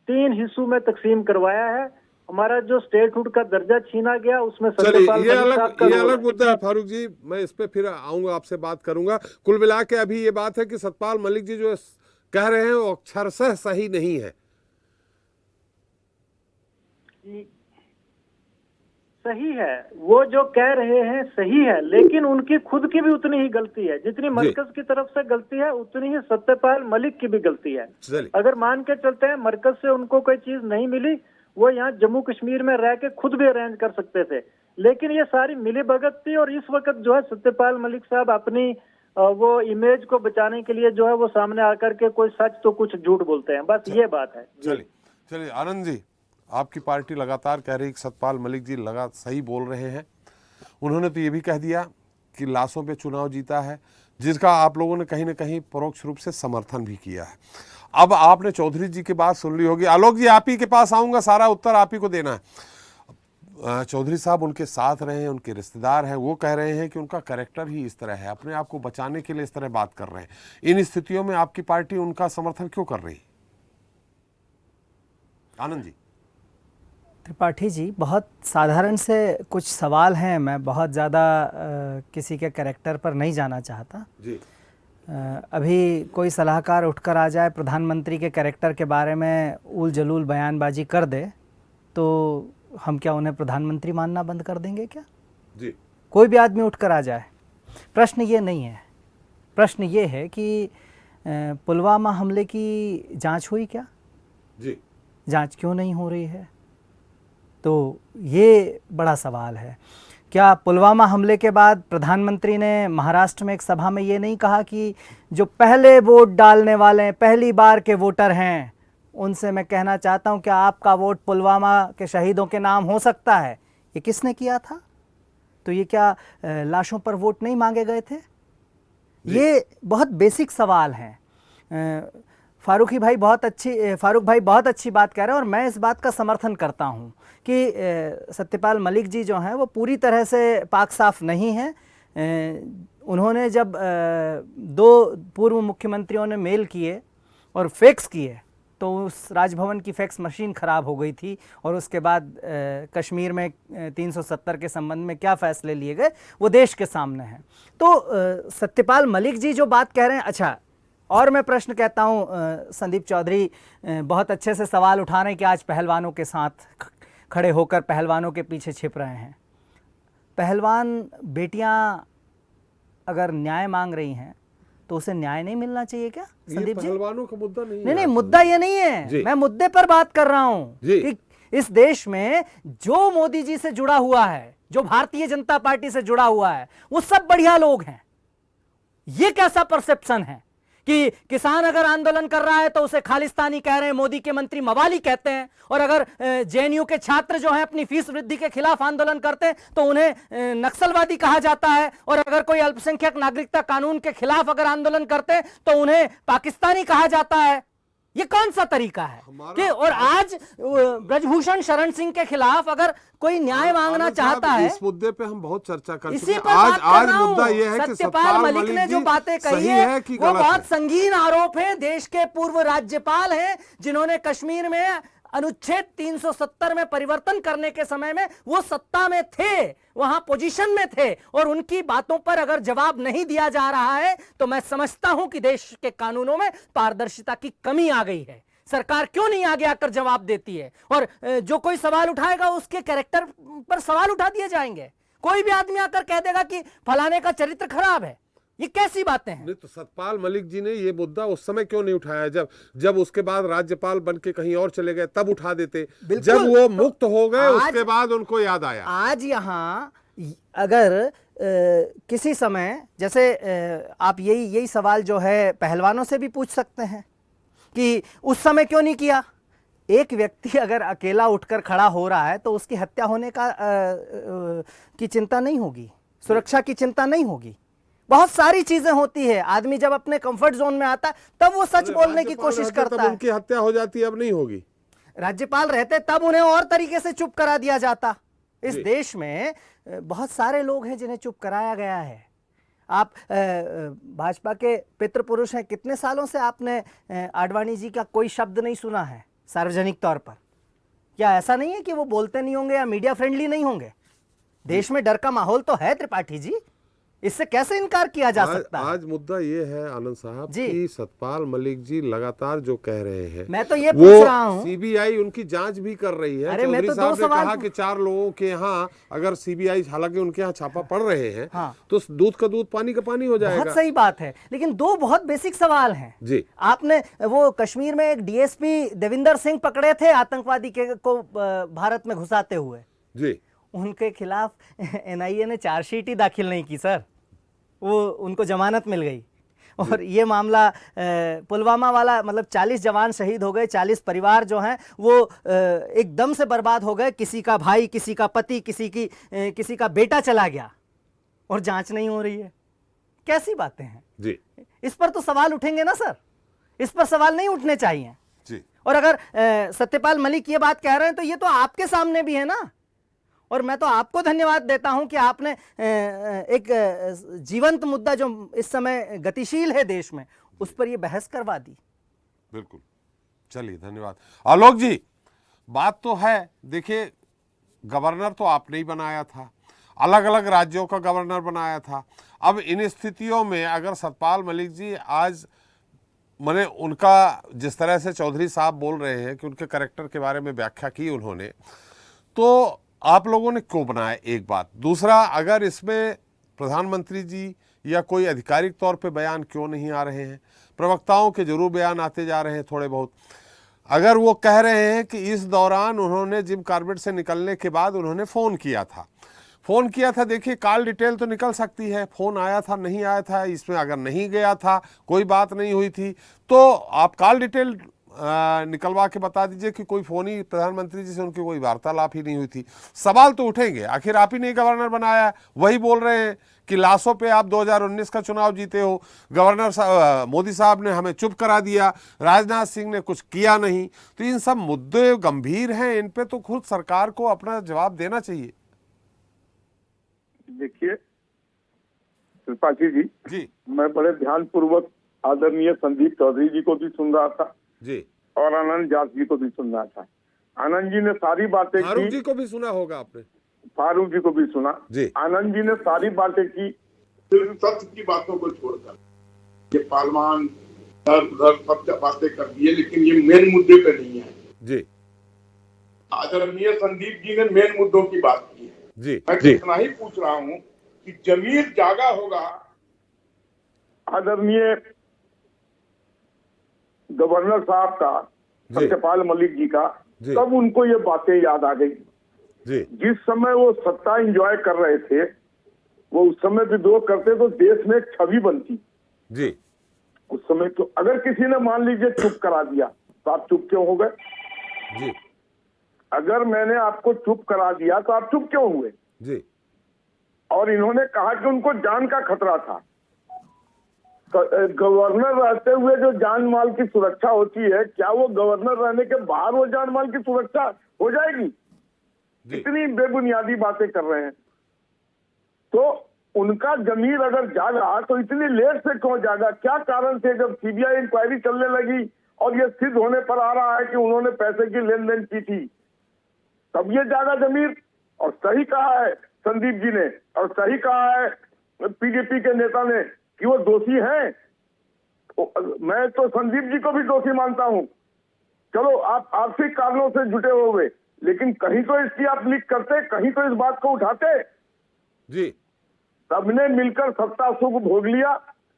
3 हिस्सों में तकसीम करवाया है। हमारा जो स्टेटहुड का दर्जा छीना गया उसमें सत्यपाल मलिक साहब का ये अलग मुद्दा है फारूक जी, मैं इस पे फिर आऊंगा, आपसे बात करूंगा। कुल मिला के अभी ये बात है कि सत्यपाल मलिक जी जो कह रहे हैं वो अक्षरशः सही नहीं है। सही है, वो जो कह रहे हैं सही है, लेकिन उनकी खुद की भी उतनी ही गलती है। जितनी मरकज की तरफ से गलती है उतनी ही सत्यपाल मलिक की भी गलती है। अगर मान के चलते हैं मरकज से उनको कोई चीज नहीं मिली, वो यहाँ जम्मू कश्मीर में रह के खुद भी अरेंज कर सकते थे, लेकिन ये सारी मिली भगत थी। और इस वक्त जो है सत्यपाल मलिक साहब अपनी वो इमेज को बचाने के लिए जो है वो सामने आकर के कोई सच तो कुछ झूठ बोलते हैं, बस ये बात है। चलिए आनंद जी, आपकी पार्टी लगातार कह रही है कि सत्यपाल मलिक जी सही बोल रहे हैं। उन्होंने तो ये भी कह दिया कि लाशों पे चुनाव जीता है, जिसका आप लोगों ने कहीं ना कहीं परोक्ष रूप से समर्थन भी किया है। अब आपने चौधरी जी की बात सुन ली होगी। आलोक जी, आप ही के पास आऊंगा, सारा उत्तर आप ही को देना है। चौधरी साहब उनके साथ रहे हैं, उनके रिश्तेदार हैं, वो कह रहे हैं कि उनका कैरेक्टर ही इस तरह है, अपने आप को बचाने के लिए इस तरह बात कर रहे हैं। इन स्थितियों में आपकी पार्टी उनका समर्थन क्यों कर रही है? आनंद जी। त्रिपाठी जी, बहुत साधारण से कुछ सवाल हैं, मैं बहुत ज़्यादा किसी के कैरेक्टर पर नहीं जाना चाहता जी। अभी कोई सलाहकार उठकर आ जाए प्रधानमंत्री के कैरेक्टर के बारे में उल जलूल बयानबाजी कर दे, तो हम क्या उन्हें प्रधानमंत्री मानना बंद कर देंगे क्या? जी। कोई भी आदमी उठकर आ जाए। प्रश्न ये नहीं है, प्रश्न ये है कि पुलवामा हमले की जांच हुई क्या? जी। जांच क्यों नहीं हो रही है? तो ये बड़ा सवाल है। क्या पुलवामा हमले के बाद प्रधानमंत्री ने महाराष्ट्र में एक सभा में ये नहीं कहा कि जो पहले वोट डालने वाले हैं, पहली बार के वोटर हैं, उनसे मैं कहना चाहता हूं कि आपका वोट पुलवामा के शहीदों के नाम हो सकता है? ये किसने किया था? तो ये क्या लाशों पर वोट नहीं मांगे गए थे? ये बहुत बेसिक सवाल हैं। फारूक भाई बहुत अच्छी बात कह रहे हैं और मैं इस बात का समर्थन करता हूं कि सत्यपाल मलिक जी जो हैं वो पूरी तरह से पाक साफ नहीं हैं। उन्होंने जब दो पूर्व मुख्यमंत्रियों ने मेल किए और फैक्स किए तो उस राजभवन की फैक्स मशीन ख़राब हो गई थी और उसके बाद कश्मीर में 370 के संबंध में क्या फ़ैसले लिए गए वो देश के सामने है। तो सत्यपाल मलिक जी जो बात कह रहे हैं, अच्छा, और मैं प्रश्न कहता हूं, संदीप चौधरी बहुत अच्छे से सवाल उठा रहे हैं कि आज पहलवानों के साथ खड़े होकर पहलवानों के पीछे छिप रहे हैं। पहलवान बेटियां अगर न्याय मांग रही हैं तो उसे न्याय नहीं मिलना चाहिए क्या संदीप जी? पहलवानों का मुद्दा नहीं है। नहीं, मुद्दा ये नहीं है, मैं मुद्दे पर बात कर रहा हूं कि इस देश में जो मोदी जी से जुड़ा हुआ है, जो भारतीय जनता पार्टी से जुड़ा हुआ है, वो सब बढ़िया लोग हैं। ये कैसा परसेप्शन है कि किसान अगर आंदोलन कर रहा है तो उसे खालिस्तानी कह रहे हैं, मोदी के मंत्री मवाली कहते हैं, और अगर जेएनयू के छात्र जो हैं अपनी फीस वृद्धि के खिलाफ आंदोलन करते हैं तो उन्हें नक्सलवादी कहा जाता है, और अगर कोई अल्पसंख्यक नागरिकता कानून के खिलाफ अगर आंदोलन करते हैं तो उन्हें पाकिस्तानी कहा जाता है। ये कौन सा तरीका है कि, और आज ब्रजभूषण शरण सिंह के खिलाफ अगर कोई न्याय मांगना चाहता है, इस मुद्दे पे हम बहुत चर्चा कर इसी चुके हैं। पर आज मुद्दा ये है कि सत्यपाल मलिक ने जो बातें कही है वो बहुत संगीन आरोप है। देश के पूर्व राज्यपाल हैं जिन्होंने कश्मीर में अनुच्छेद 370 में परिवर्तन करने के समय में वो सत्ता में थे, वहां पोजीशन में थे, और उनकी बातों पर अगर जवाब नहीं दिया जा रहा है तो मैं समझता हूं कि देश के कानूनों में पारदर्शिता की कमी आ गई है। सरकार क्यों नहीं आगे आकर जवाब देती है? और जो कोई सवाल उठाएगा उसके कैरेक्टर पर सवाल उठा दिए जाएंगे। कोई भी आदमी आकर कह देगा कि फलाने का चरित्र खराब है। ये कैसी बातें हैं? नहीं तो सतपाल मलिक जी ने ये मुद्दा उस समय क्यों नहीं उठाया? जब उसके बाद राज्यपाल बन के कहीं और चले गए तब उठा देते। जब वो मुक्त हो गए उसके बाद उनको याद आया। आज यहाँ अगर किसी समय जैसे आप यही सवाल जो है पहलवानों से भी पूछ सकते हैं कि उस समय क्यों नहीं किया। एक व्यक्ति अगर अकेला उठकर खड़ा हो रहा है तो उसकी हत्या होने की चिंता नहीं होगी, सुरक्षा की चिंता नहीं होगी, बहुत सारी चीजें होती है। आदमी जब अपने कंफर्ट जोन में आता है तब वो सच बोलने की कोशिश करता है। उनकी हत्या हो जाती है, अब नहीं होगी। राज्यपाल रहते तब उन्हें और तरीके से चुप करा दिया जाता। इस देश में बहुत सारे लोग हैं जिन्हें चुप कराया गया है। आप भाजपा के पितृ पुरुष हैं, कितने सालों से आपने आडवाणी जी का कोई शब्द नहीं सुना है सार्वजनिक तौर पर? क्या ऐसा नहीं है कि वो बोलते नहीं होंगे या मीडिया फ्रेंडली नहीं होंगे? देश में डर का माहौल तो है त्रिपाठी जी, इससे कैसे इनकार किया जा सकता है? आज मुद्दा ये है आनंद साहब कि सतपाल मलिक जी लगातार जो कह रहे हैं, मैं तो ये पूछ रहा हूं, सीबीआई उनकी जांच भी कर रही है। अरे मैं तो साहब ने कहा कि 4 लोगों के यहाँ अगर सीबीआई, हालांकि उनके यहाँ छापा पड़ रहे हैं, हाँ, तो दूध का दूध पानी का पानी हो जाएगा। बहुत सही बात है, लेकिन 2 बहुत बेसिक सवाल हैं जी। आपने वो कश्मीर में एक डीएसपी देविंदर सिंह पकड़े थे आतंकवादी को भारत में घुसाते हुए जी, उनके खिलाफ एनआईए ने चार्जशीट ही दाखिल नहीं की सर, वो उनको जमानत मिल गई। और ये मामला पुलवामा वाला, मतलब 40 जवान शहीद हो गए, 40 परिवार जो हैं वो एकदम से बर्बाद हो गए। किसी का भाई, किसी का पति, किसी का बेटा चला गया और जांच नहीं हो रही है। कैसी बातें हैं जी? इस पर तो सवाल उठेंगे ना सर, इस पर सवाल नहीं उठने चाहिए जी। और अगर सत्यपाल मलिक ये बात कह रहे हैं तो ये तो आपके सामने भी है ना, और मैं तो आपको धन्यवाद देता हूं कि आपने एक जीवंत मुद्दा जो इस समय गतिशील है देश में, उस पर ये बहस करवा दी। बिल्कुल, चलिए धन्यवाद। आलोक जी, बात तो है, देखिए गवर्नर तो आपने ही बनाया था, अलग अलग राज्यों का गवर्नर बनाया था। अब इन स्थितियों में अगर सतपाल मलिक जी आज, मैंने उनका जिस तरह से चौधरी साहब बोल रहे हैं कि उनके कैरेक्टर के बारे में व्याख्या की उन्होंने, तो आप लोगों ने क्यों बनाया, एक बात। दूसरा, अगर इसमें प्रधानमंत्री जी या कोई आधिकारिक तौर पे बयान क्यों नहीं आ रहे हैं? प्रवक्ताओं के जरूर बयान आते जा रहे हैं थोड़े बहुत। अगर वो कह रहे हैं कि इस दौरान उन्होंने जिम कॉर्बेट से निकलने के बाद उन्होंने फ़ोन किया था, फोन किया था, देखिए कॉल डिटेल तो निकल सकती है, फोन आया था नहीं आया था, इसमें अगर नहीं गया था, कोई बात नहीं हुई थी, तो आप कॉल डिटेल निकलवा के बता दीजिए कि कोई फोन ही प्रधानमंत्री जी से उनकी कोई वार्तालाप ही नहीं हुई थी। सवाल तो उठेंगे, आखिर आप ही नहीं गवर्नर बनाया। वही बोल रहे हैं कि लाशों पे आप 2019 का चुनाव जीते हो, गवर्नर मोदी साहब ने हमें चुप करा दिया, राजनाथ सिंह ने कुछ किया नहीं। तो इन सब मुद्दे गंभीर हैं, इन पे तो खुद सरकार को अपना जवाब देना चाहिए। देखिए त्रिपाठी जी मैं बड़े ध्यानपूर्वक आदरणीय संदीप चौधरी जी को भी सुन रहा था जी, और आनंद जाट जी को भी सुन रहा था। आनंद जी ने सारी बातें फारूक की, जी को भी सुना होगा आपने, फारूक जी को भी सुना जी। आनंद जी ने सारी बातें की, सिर्फ सत्य की बातों को छोड़कर ये पालवान उधर सब बातें कर दी है, लेकिन ये मेन मुद्दे पे नहीं है जी। आदरणीय संदीप जी ने मेन मुद्दों की बात की है जी मैं इतना ही पूछ रहा हूँ कि जमीर जागा होगा आदरणीय गवर्नर साहब का, जी। सत्यपाल मलिक जी का, जी। तब उनको ये बातें याद आ गई। जी जिस समय वो सत्ता एंजॉय कर रहे थे, वो उस समय विद्रोह करते तो देश में एक छवि बनती। जी उस समय तो अगर किसी ने मान लीजिए चुप करा दिया तो आप चुप क्यों हो गए? जी अगर मैंने आपको चुप करा दिया तो आप चुप क्यों हुए? जी और इन्होंने कहा कि उनको जान का खतरा था। तो गवर्नर रहते हुए जो जान माल की सुरक्षा होती है, क्या वो गवर्नर रहने के बाहर वो जान माल की सुरक्षा हो जाएगी? इतनी बेबुनियादी बातें कर रहे हैं। तो उनका जमीर अगर जागा तो इतनी लेट से क्यों जागा? क्या कारण थे? जब सीबीआई इंक्वायरी चलने लगी और ये सिद्ध होने पर आ रहा है कि उन्होंने पैसे की लेन देन की थी, तब ये जागा जमीर। और सही कहा है संदीप जी ने, और सही कहा है पीडीपी के नेता ने कि वो दोषी हैं। मैं तो संदीप जी को भी दोषी मानता हूं। चलो आप आर्थिक कारणों से जुटे हुए, लेकिन कहीं तो इसकी आप लीक करते, कहीं तो इस बात को उठाते। जी सबने मिलकर सत्ता सुख भोग लिया,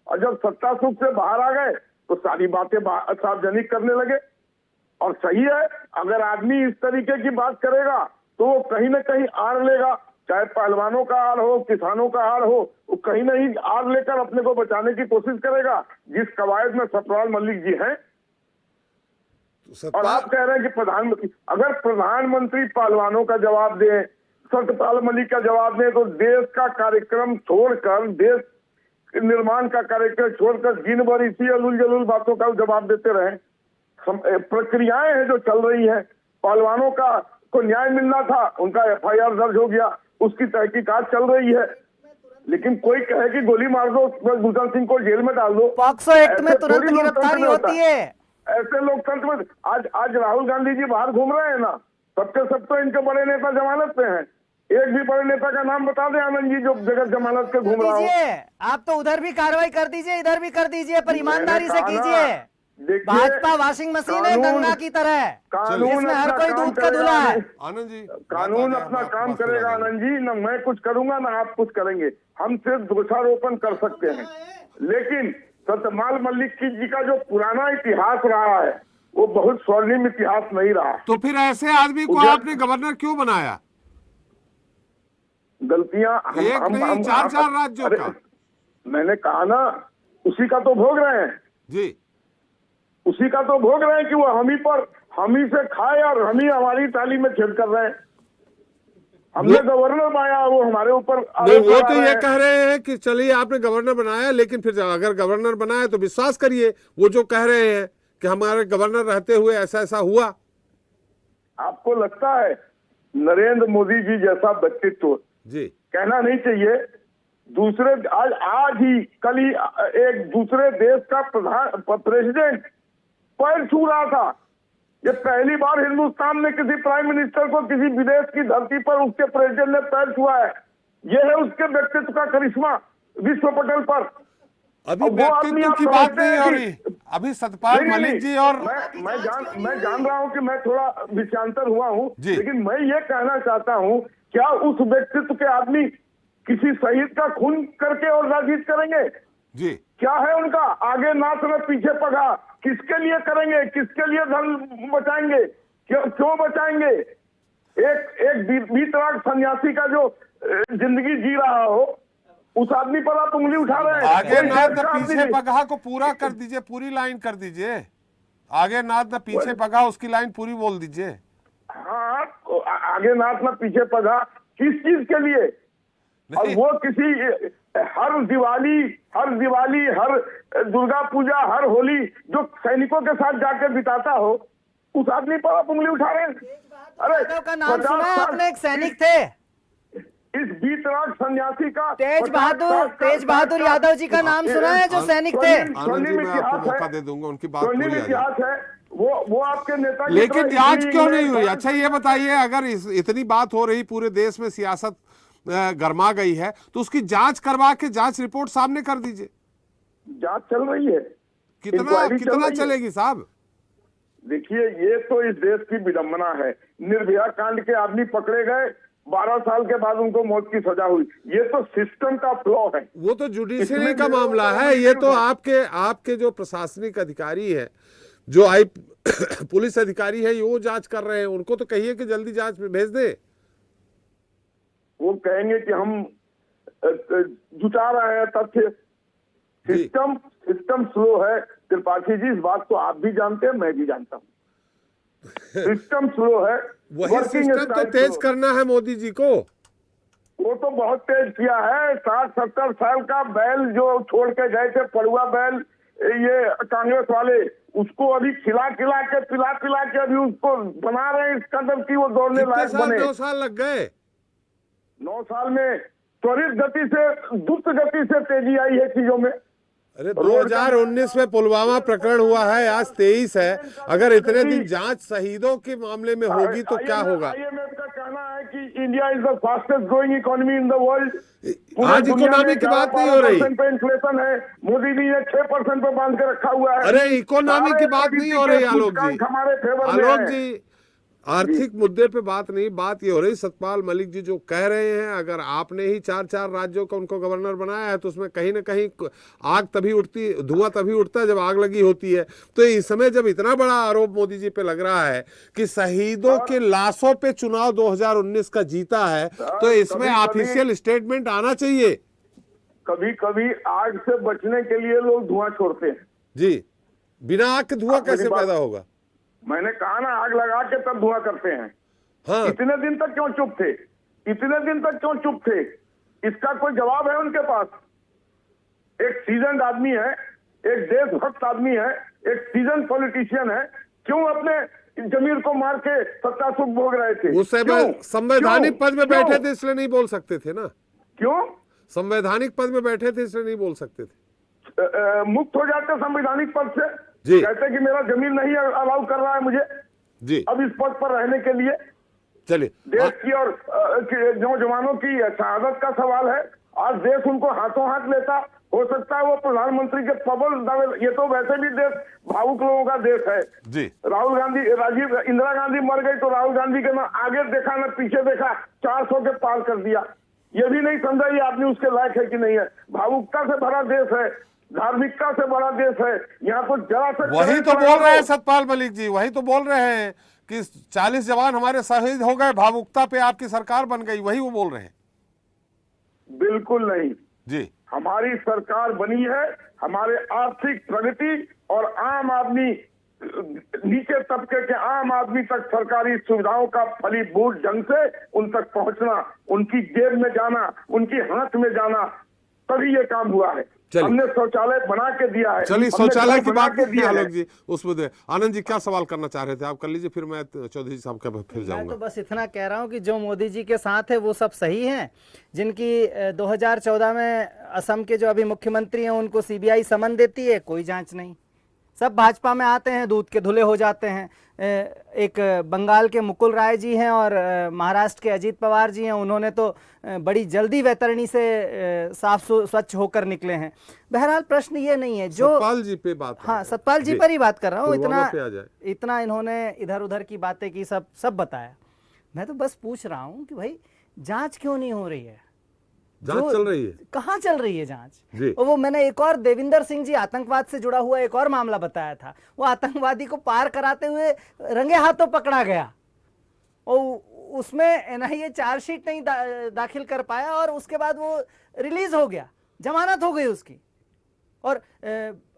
और जब सत्ता सुख से बाहर आ गए तो सारी बातें सार्वजनिक करने लगे। और सही है, अगर आदमी इस तरीके की बात करेगा तो वो कहीं ना कहीं आड़ लेगा, चाहे पहलवानों का आड़ हो, किसानों का आड़ हो, वो कहीं ना कहीं आड़ लेकर अपने को बचाने की कोशिश करेगा। जिस कवायद में सतपाल मलिक जी हैं, और आप कह रहे हैं कि प्रधानमंत्री, अगर प्रधानमंत्री पहलवानों का जवाब दें, सतपाल मलिक का जवाब दें, तो देश का कार्यक्रम छोड़कर, देश निर्माण का कार्यक्रम छोड़कर दिन भर इसी अलुल जलुल बातों का जवाब देते रहे। प्रक्रियाएं हैं जो चल रही हैं। पहलवानों का को न्याय मिलना था, उनका एफआईआर दर्ज हो गया, उसकी तहकीकात चल रही है। लेकिन कोई कहे कि गोली मार दो, गुलशन सिंह को जेल में डाल दो, पॉक्सो एक्ट में तुरंत गिरफ्तारी होती है। ऐसे लोकतंत्र में आज राहुल गांधी जी बाहर घूम रहे हैं ना, सबके सब तो इनके बड़े नेता जमानत पे हैं। एक भी बड़े नेता का नाम बता दें आनंद जी जो जगह जमानत पे घूम रहा हो। आप तो उधर भी कार्रवाई कर दीजिए, इधर भी कर दीजिए, पर ईमानदारी से कीजिए। भाजपा वॉशिंग मशीन है गंगा की तरह, जिसमें हर कोई दूध का दूल्हा है। आनंद जी, कानून अपना काम करेगा आनंद जी, न मैं कुछ करूंगा ना आप कुछ करेंगे। हम सिर्फ दोषारोपण कर सकते हैं, लेकिन सतपाल मलिक जी का जो पुराना इतिहास रहा है वो बहुत स्वर्णिम इतिहास नहीं रहा। तो फिर ऐसे आदमी को आपने गवर्नर क्यों बनाया? गलतियां हम चार राज्यों का, मैंने कहा ना, उसी का तो भोग रहे हैं जी, उसी का तो भोग रहे हैं कि वो हम ही से खाए और हम ही हमारी ताली में छेद कर रहे हैं। हमने गवर्नर बनाया, वो हमारे ऊपर वो तो ये कह रहे हैं कि चलिए आपने गवर्नर बनाया, लेकिन फिर अगर गवर्नर बनाया तो विश्वास करिए वो जो कह रहे हैं कि हमारे गवर्नर रहते हुए ऐसा ऐसा हुआ। आपको लगता है नरेंद्र मोदी जी जैसा व्यक्तित्व जी कहना नहीं चाहिए? दूसरे आज ही कल ही एक दूसरे देश का प्रेसिडेंट पैर छू रहा था। ये पहली बार हिंदुस्तान में किसी प्राइम मिनिस्टर को किसी विदेश की धरती पर उसके प्रेसिडेंट ने पैर छुआ है। ये है उसके व्यक्तित्व का करिश्मा विश्व पटल पर। अभी व्यक्तित्व की बात नहीं हो रही, अभी सतपाल मलिक जी और मैं जान रहा हूं कि मैं थोड़ा विषयांतर हुआ हूं, लेकिन मैं ये कहना चाहता हूं, क्या उस व्यक्तित्व के आदमी किसी शहीद का खून करके और राजनीति करेंगे? जी क्या है उनका आगे नाच न पीछे पगा? किसके लिए करेंगे? किसके लिए धन बचाएंगे? क्यों बचाएंगे? एक बीतराग सन्यासी का जो जिंदगी जी रहा हो, उस आदमी पर आप उंगली उठा रहे हैं। आगे नाद न पीछे पगहा को पूरा कर दीजिए, पूरी लाइन कर दीजिए। आगे नाद न पीछे पगहा, उसकी लाइन पूरी बोल दीजिए। हाँ, आगे नाथ ना पीछे पगा, किस चीज के लिए? और वो किसी हर दिवाली, हर दुर्गा पूजा, हर होली जो सैनिकों के साथ जाके बिताता हो, उस आदमी पर आप उंगली उठा रहे हैं। यादव का नाम सुना है आपने? एक सैनिक थे इस बीतराग सन्यासी का, तेज बहादुर यादव जी का नाम सुना है, जो सैनिक थे। आनंद जी, मैं आपको मौका दे दूंगा, उनकी बात पूरी आ इतिहास है वो आपके नेता। लेकिन जांच क्यों नहीं हुई? अच्छा ये बताइए, अगर इतनी बात हो रही, पूरे देश में सियासत गरमा गई है, तो उसकी जांच करवा के जांच रिपोर्ट सामने कर दीजिए। जांच चल रही है, कितना चलेगी साहब? देखिए, ये तो इस देश की विडंबना है। निर्भया कांड के आदमी पकड़े गए, 12 साल के बाद उनको मौत की सजा हुई। ये तो सिस्टम का फ्लॉ है। वो तो जुडिशरी का मामला है। ये तो आपके जो प्रशासनिक अधिकारी है, जो पुलिस अधिकारी है, वो जांच कर रहे हैं। उनको तो कहिए कि जल्दी जांच में भेज दे। वो कहेंगे कि हम जुटा रहे हैं तथ्य। सिस्टम स्लो है त्रिपाठी जी, इस बात को आप भी जानते हैं, मैं भी जानता हूँ। सिस्टम स्लो है। वही सिस्टम तो तेज करना है मोदी जी को। वो तो बहुत तेज किया है। 60-70 साल का बैल जो छोड़ के गए थे, पड़ुआ बैल, ये कांग्रेस वाले, उसको अभी खिला के पिला के अभी उसको बना रहे हैं इस कदम की वो दौड़ने लायक बने। 9 साल लग गए। 9 साल में त्वरित गति से, द्रुत गति से तेजी आई है चीजों में। अरे 2019 में पुलवामा प्रकरण हुआ है, आज 23 है। अगर इतने दिन जांच शहीदों के मामले में होगी तो क्या होगा? IMF का कहना है कि India is the fastest growing economy in the world. आज इकोनॉमी की बात नहीं हो रही। इन्फ्लेशन है, मोदी जी ने 6% पे बांध के रखा हुआ है। अरे इकोनॉमी की बात नहीं हो रही आलोक जी। हमारे फेवर में आलोक है। जी, आर्थिक मुद्दे पे बात नहीं, बात ये हो रही, सतपाल मलिक जी जो कह रहे हैं, अगर आपने ही 4 राज्यों का उनको गवर्नर बनाया है, तो उसमें कहीं ना कहीं आग तभी उठती, धुआं तभी उठता है जब आग लगी होती है। तो इस समय जब इतना बड़ा आरोप मोदी जी पे लग रहा है कि शहीदों के लाशों पे चुनाव 2019 का जीता है, तो इसमें ऑफिशियल स्टेटमेंट आना चाहिए। कभी कभी आग से बचने के लिए लोग धुआं छोड़ते हैं जी, बिना आग के धुआं कैसे पैदा होगा? मैंने कहा ना, आग लगा के तब धुआं करते हैं। हाँ। इतने दिन तक क्यों चुप थे? इसका कोई जवाब है उनके पास? एक सीजन आदमी है, एक देशभक्त आदमी है, एक सीजन पॉलिटिशियन है, क्यों अपने जमीर को मार के सत्ता सुख भोग रहे थे? उस समय संवैधानिक पद में बैठे थे, इसलिए नहीं बोल सकते थे ना। क्यों? संवैधानिक पद में बैठे थे, इसलिए नहीं बोल सकते थे। मुक्त हो जाते संवैधानिक पद से। जी। कहते कि मेरा जमीन नहीं अलाउ कर रहा है मुझे जी अब इस पद पर रहने के लिए। चलिए, देश की और नौजवानों की शहादत का सवाल है। आज देश उनको हाथों हाथ लेता। हो सकता है वो प्रधानमंत्री के प्रबल दावे। ये तो वैसे भी देश भावुक लोगों का देश है जी। इंदिरा गांधी मर गई तो राहुल गांधी के ना आगे देखा ना पीछे देखा, 400 के पार कर दिया। ये भी नहीं समझा ये आदमी उसके लायक है कि नहीं है। भावुकता से भरा देश है, धार्मिकता से बड़ा देश है। यहाँ तो जरा से वही तो बोल रहे हैं सतपाल मलिक जी, वही तो बोल रहे हैं कि 40 जवान हमारे शहीद हो गए, भावुकता पे आपकी सरकार बन गई, वही वो बोल रहे हैं। बिल्कुल नहीं जी, हमारी सरकार बनी है। हमारे आर्थिक प्रगति और आम आदमी, नीचे तबके के आम आदमी तक सरकारी सुविधाओं का फलीभूत ढंग से उन तक पहुंचना, उनकी जेब में जाना, उनकी हाथ में जाना, तभी ये काम हुआ है। हमने शौचालय बना के दिया है। चलिए, शौचालय की बात की आलोक जी, उस मुद्दे। आनंद जी क्या सवाल करना चाह रहे थे आप? कर लीजिए, फिर मैं चौधरी साहब का फिर जाऊंगा। मैं तो बस इतना कह रहा हूं कि जो मोदी जी के साथ है वो सब सही हैं। जिनकी 2014 में असम के जो अभी मुख्यमंत्री हैं उनको CBI समन देती है, कोई जांच नहीं। सब भाजपा में आते हैं, दूध के धुले हो जाते हैं। एक बंगाल के मुकुल राय जी हैं और महाराष्ट्र के अजीत पवार जी हैं, उन्होंने तो बड़ी जल्दी वैतरणी से साफ स्वच्छ होकर निकले हैं। बहरहाल प्रश्न ये नहीं है जो सतपाल जी पे बात। हाँ, सतपाल जी पर ही बात कर रहा हूँ। इतना इतना इन्होंने इधर उधर की बातें की, सब बताया। मैं तो बस पूछ रहा हूँ कि भाई जांच क्यों नहीं हो रही है? जांच चल रही है। कहाँ चल रही है जांच? और वो मैंने एक और देविंदर सिंह जी आतंकवाद से जुड़ा हुआ एक और मामला बताया था। वो आतंकवादी को पार कराते हुए रंगे हाथों पकड़ा गया और उसमें एनआईए चार्जशीट नहीं दाखिल कर पाया और उसके बाद वो रिलीज हो गया, जमानत हो गई उसकी। और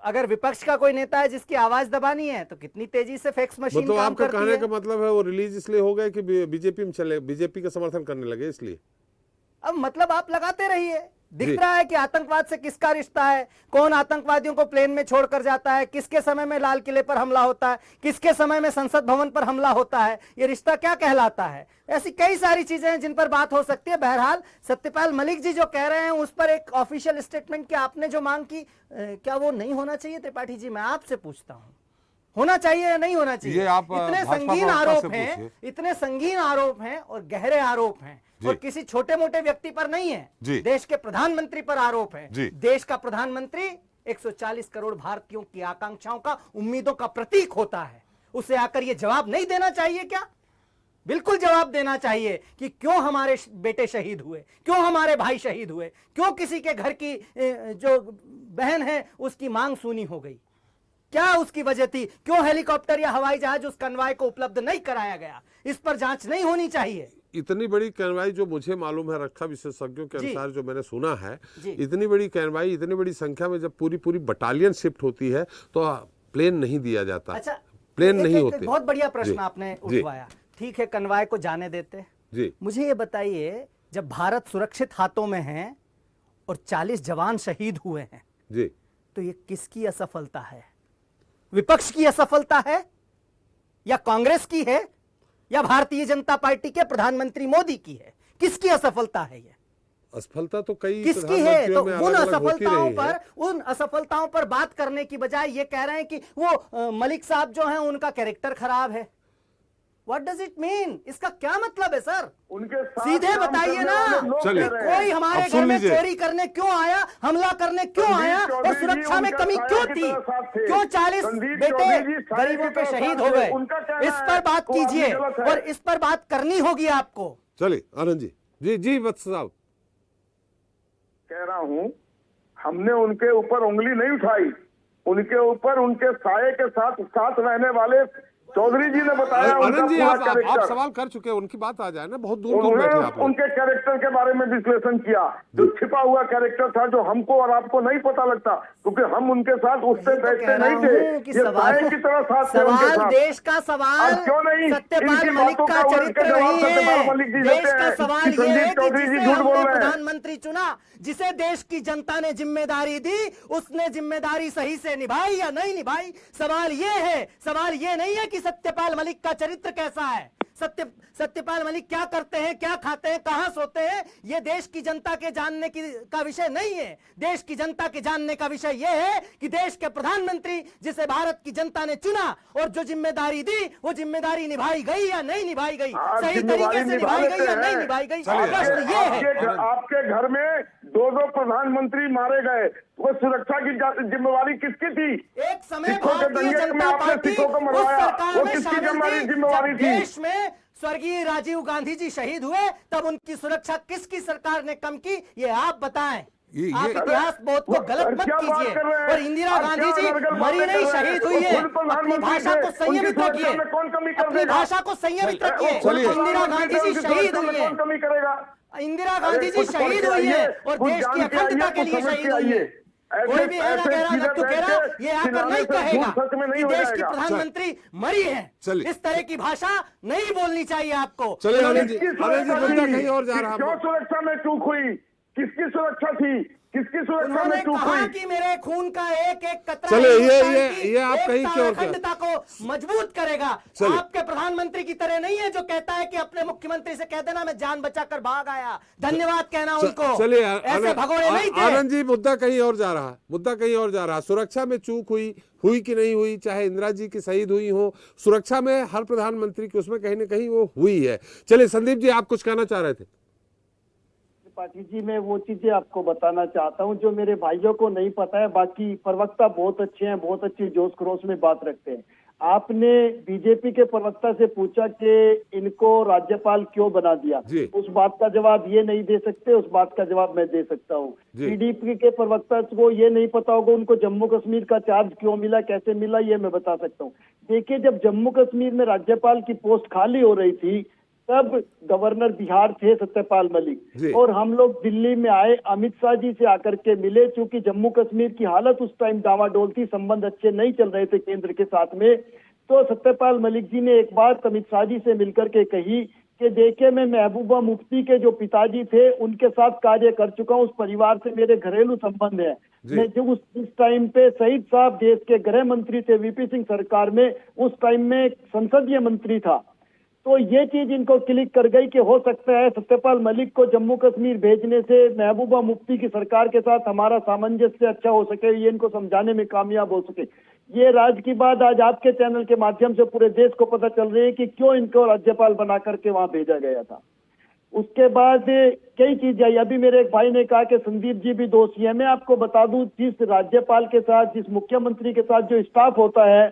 अगर विपक्ष का कोई नेता है जिसकी आवाज दबानी है तो कितनी तेजी से फैक्स मशीन तो काम आपका करती कहने है। का मतलब है वो रिलीज इसलिए हो गए कि बीजेपी में चले, बीजेपी का समर्थन करने लगे इसलिए। अब मतलब आप लगाते रहिए, दिख रहा है कि आतंकवाद से किसका रिश्ता है, कौन आतंकवादियों को प्लेन में छोड़कर जाता है, किसके समय में लाल किले पर हमला होता है, किसके समय में संसद भवन पर हमला होता है, ये रिश्ता क्या कहलाता है। ऐसी कई सारी चीजें हैं जिन पर बात हो सकती है। बहरहाल सत्यपाल मलिक जी जो कह रहे हैं उस पर एक ऑफिशियल स्टेटमेंट की आपने जो मांग की, क्या वो नहीं होना चाहिए त्रिपाठी जी? मैं आपसे पूछता हूं, होना चाहिए या नहीं होना चाहिए? ये आप इतने भाजपा संगीन प्रवक्ता आरोप से हैं, पूछिए। इतने संगीन आरोप हैं और गहरे आरोप हैं, और किसी छोटे मोटे व्यक्ति पर नहीं है, देश के प्रधानमंत्री पर आरोप है। देश का प्रधानमंत्री 140 करोड़ भारतीयों की आकांक्षाओं का, उम्मीदों का प्रतीक होता है। उसे आकर ये जवाब नहीं देना चाहिए क्या? बिल्कुल जवाब देना चाहिए कि क्यों हमारे बेटे शहीद हुए, क्यों हमारे भाई शहीद हुए, क्यों किसी के घर की जो बहन है उसकी मांग सुनी हो गई, क्या उसकी वजह थी, क्यों हेलीकॉप्टर या हवाई जहाज उस कन्वाय को उपलब्ध नहीं कराया गया, इस पर जांच नहीं होनी चाहिए। इतनी बड़ी कार्रवाई जो मुझे मालूम है रक्षा विशेषज्ञों के अनुसार जो मैंने सुना है, इतनी बड़ी कार्रवाई, इतनी बड़ी संख्या में जब पूरी बटालियन शिफ्ट होती है तो प्लेन नहीं दिया जाता। अच्छा, प्लेन नहीं होते। बहुत बढ़िया प्रश्न आपने उठवाया। ठीक है, कन्वाय को जाने देते। जी, मुझे ये बताइए, जब भारत सुरक्षित हाथों में है और 40 जवान शहीद हुए हैं जी, तो ये किसकी असफलता है? विपक्ष की असफलता है या कांग्रेस की है या भारतीय जनता पार्टी के प्रधानमंत्री मोदी की है? किसकी असफलता है? ये असफलता तो कई किसकी है? तो में उन अलग-अलग होती असफलताओं रही है। पर, उन असफलताओं पर बात करने की बजाय ये कह रहे हैं कि वो मलिक साहब जो हैं उनका कैरेक्टर खराब है। What does it mean? इसका क्या मतलब है सर? उनके साथ सीधे काम बताइए करने ना वाले लोग चलिए। कह रहे हैं। कोई हमारे अब घर सुन में लीजिए। चोरी करने क्यों आया, हमला करने क्यों संदीप आया, चौधरी और जी सुरक्षा में उनका कमी साया क्यों की थी? तरह साथ थे। क्यों 40 संदीप बेटे चौधरी जी साया गरीबों की के तरह शहीद साथ हो थे। गए? उनका कहना इस पर है, बात वो आदमी कीजिए गलत है। और इस पर बात करनी होगी आपको। चलिए आनंद जी, जी जी वत्स साहब, कह रहा हूं, हमने उनके ऊपर उंगली नहीं उठाई, उनके ऊपर उनके साये के साथ साथ रहने वाले चौधरी जी ने बताया उनका आनंद जी पूरा आप कैरेक्टर। सवाल कर चुके हैं, उनकी बात आ जाए ना, बहुत दूर दूर बैठे उन्होंने आप लोग। उनके कैरेक्टर के बारे में विश्लेषण किया, जो छिपा हुआ कैरेक्टर था, जो हमको और आपको नहीं पता लगता, क्योंकि हम उनके साथ उठते बैठते नहीं थे। ये साये की तरह साथ थे उनके सवाल साथ। देश का सवाल अब क्यों नहीं सत्यपाल इनकी मलिक बातों का उलट चरित्र के जवाब नहीं सत्यपाल है। मलिक जी देश देते का हैं सवाल कि ये है संदीप कि चौधरी जी जिसे झूठ बोल हमने रहे हैं। प्रधानमंत्री चुना, जिसे देश की जनता ने जिम्मेदारी दी, उसने जिम्मेदारी सही से निभाई या नहीं निभाई? सवाल ये है, सवाल ये नहीं है कि सत्यपाल मलिक का चरित्र कैसा है, सत्यपाल मलिक क्या करते हैं, क्या खाते हैं, कहां सोते हैं, यह देश की जनता के जानने का विषय नहीं है। देश की जनता के जानने का विषय यह है कि देश के प्रधानमंत्री जिसे भारत की जनता ने चुना और जो जिम्मेदारी दी, वो जिम्मेदारी निभाई गई या नहीं निभाई गई, सही तरीके से निभाई गई या नहीं निभाई गई, प्रश्न ये है। आपके घर में दो प्रधानमंत्री मारे गए, वो सुरक्षा की जिम्मेवारी किसकी थी? एक समय सिखों के भारतीय दंगे में जनता आपने पार्टी सिखों को उस मरवाया, सरकार वो में किसकी शामिल थी जिम्मेवारी जब थी? देश में स्वर्गीय राजीव गांधी जी शहीद हुए, तब उनकी सुरक्षा किसकी सरकार ने कम की, ये आप बताएं। आप इतिहास बोध को गलत मत कीजिए। और इंदिरा गांधी जी मरी नहीं, शहीद हुई है। अपनी भाषा को संयमित रखिए, अपनी भाषा को संयमित रखिए। इंदिरा गांधी जी शहीद हुई है, कौन कमी करेगा? इंदिरा गांधी जी शहीद हुई है और देश की अखंडता के लिए शहीद हुई है। कोई भी ऐरा गहरा लट्टुकेरा ये आकर नहीं कहेगा कि देश की प्रधानमंत्री मरी है। इस तरह की भाषा नहीं बोलनी चाहिए आपको। चलिए आनंद जी, मुद्दा कहीं और जा रहा है। क्यों सुरक्षा में चूक हुई? किसकी सुरक्षा थी? किसकी सुरक्षा में चूक कहा हुई? कि मेरे खून का एक एक कतरा चलिए, हिंदुस्तान ये आप की कहीं एकता क्यों और अखंडता को मजबूत करेगा। आपके प्रधानमंत्री की तरह नहीं है जो कहता है कि अपने मुख्यमंत्री से कह देना मैं जान बचाकर भाग आया, धन्यवाद कहना उनको। चलिए ऐसे भगोड़े नहीं थे। आनंद जी, मुद्दा कहीं और जा रहा है, मुद्दा कहीं और जा रहा है। सुरक्षा में चूक हुई कि नहीं हुई, चाहे इंदिरा जी की शहीद हुई हो, सुरक्षा में हर प्रधानमंत्री की उसमें कहीं ना कहीं वो हुई है। चलिए संदीप जी, आप कुछ कहना चाह रहे थे। त्रिपाठी जी, मैं वो चीजें आपको बताना चाहता हूँ जो मेरे भाइयों को नहीं पता है। बाकी प्रवक्ता बहुत अच्छे हैं, बहुत अच्छी जोश खरोश में बात रखते हैं। आपने बीजेपी के प्रवक्ता से पूछा कि इनको राज्यपाल क्यों बना दिया, उस बात का जवाब ये नहीं दे सकते, उस बात का जवाब मैं दे सकता हूँ। पीडीपी के प्रवक्ता को ये नहीं पता होगा उनको जम्मू कश्मीर का चार्ज क्यों मिला, कैसे मिला, ये मैं बता सकता हूँ। देखिए, जब जम्मू कश्मीर में राज्यपाल की पोस्ट खाली हो रही थी तब गवर्नर बिहार थे सत्यपाल जी। मलिक, और हम लोग दिल्ली में आए, अमित शाह जी से आकर के मिले। चूंकि जम्मू कश्मीर की हालत उस टाइम डावाडोल थी, संबंध अच्छे नहीं चल रहे थे केंद्र के साथ में, तो सत्यपाल मलिक जी ने एक बात अमित शाह जी से मिलकर के कही कि देखिए, मैं महबूबा मुफ्ती के जो पिताजी थे उनके साथ कार्य कर चुका हूँ, उस परिवार से मेरे घरेलू संबंध है। मैं जो उस टाइम पे शहीद साहब देश के गृह मंत्री थे वीपी सिंह सरकार में, उस टाइम में संसदीय मंत्री था। तो ये चीज इनको क्लिक कर गई कि हो सकता है सत्यपाल मलिक को जम्मू कश्मीर भेजने से महबूबा मुफ्ती की सरकार के साथ हमारा सामंजस्य अच्छा हो सके, ये इनको समझाने में कामयाब हो सके। ये राज की बात आज आपके चैनल के माध्यम से पूरे देश को पता चल रही है कि क्यों इनको राज्यपाल बना करके वहां भेजा गया था। उसके बाद कई चीजें आई। अभी मेरे एक भाई ने कहा कि संदीप जी भी दोषी है। मैं आपको बता दूं, जिस राज्यपाल के साथ, जिस मुख्यमंत्री के साथ जो स्टाफ होता है,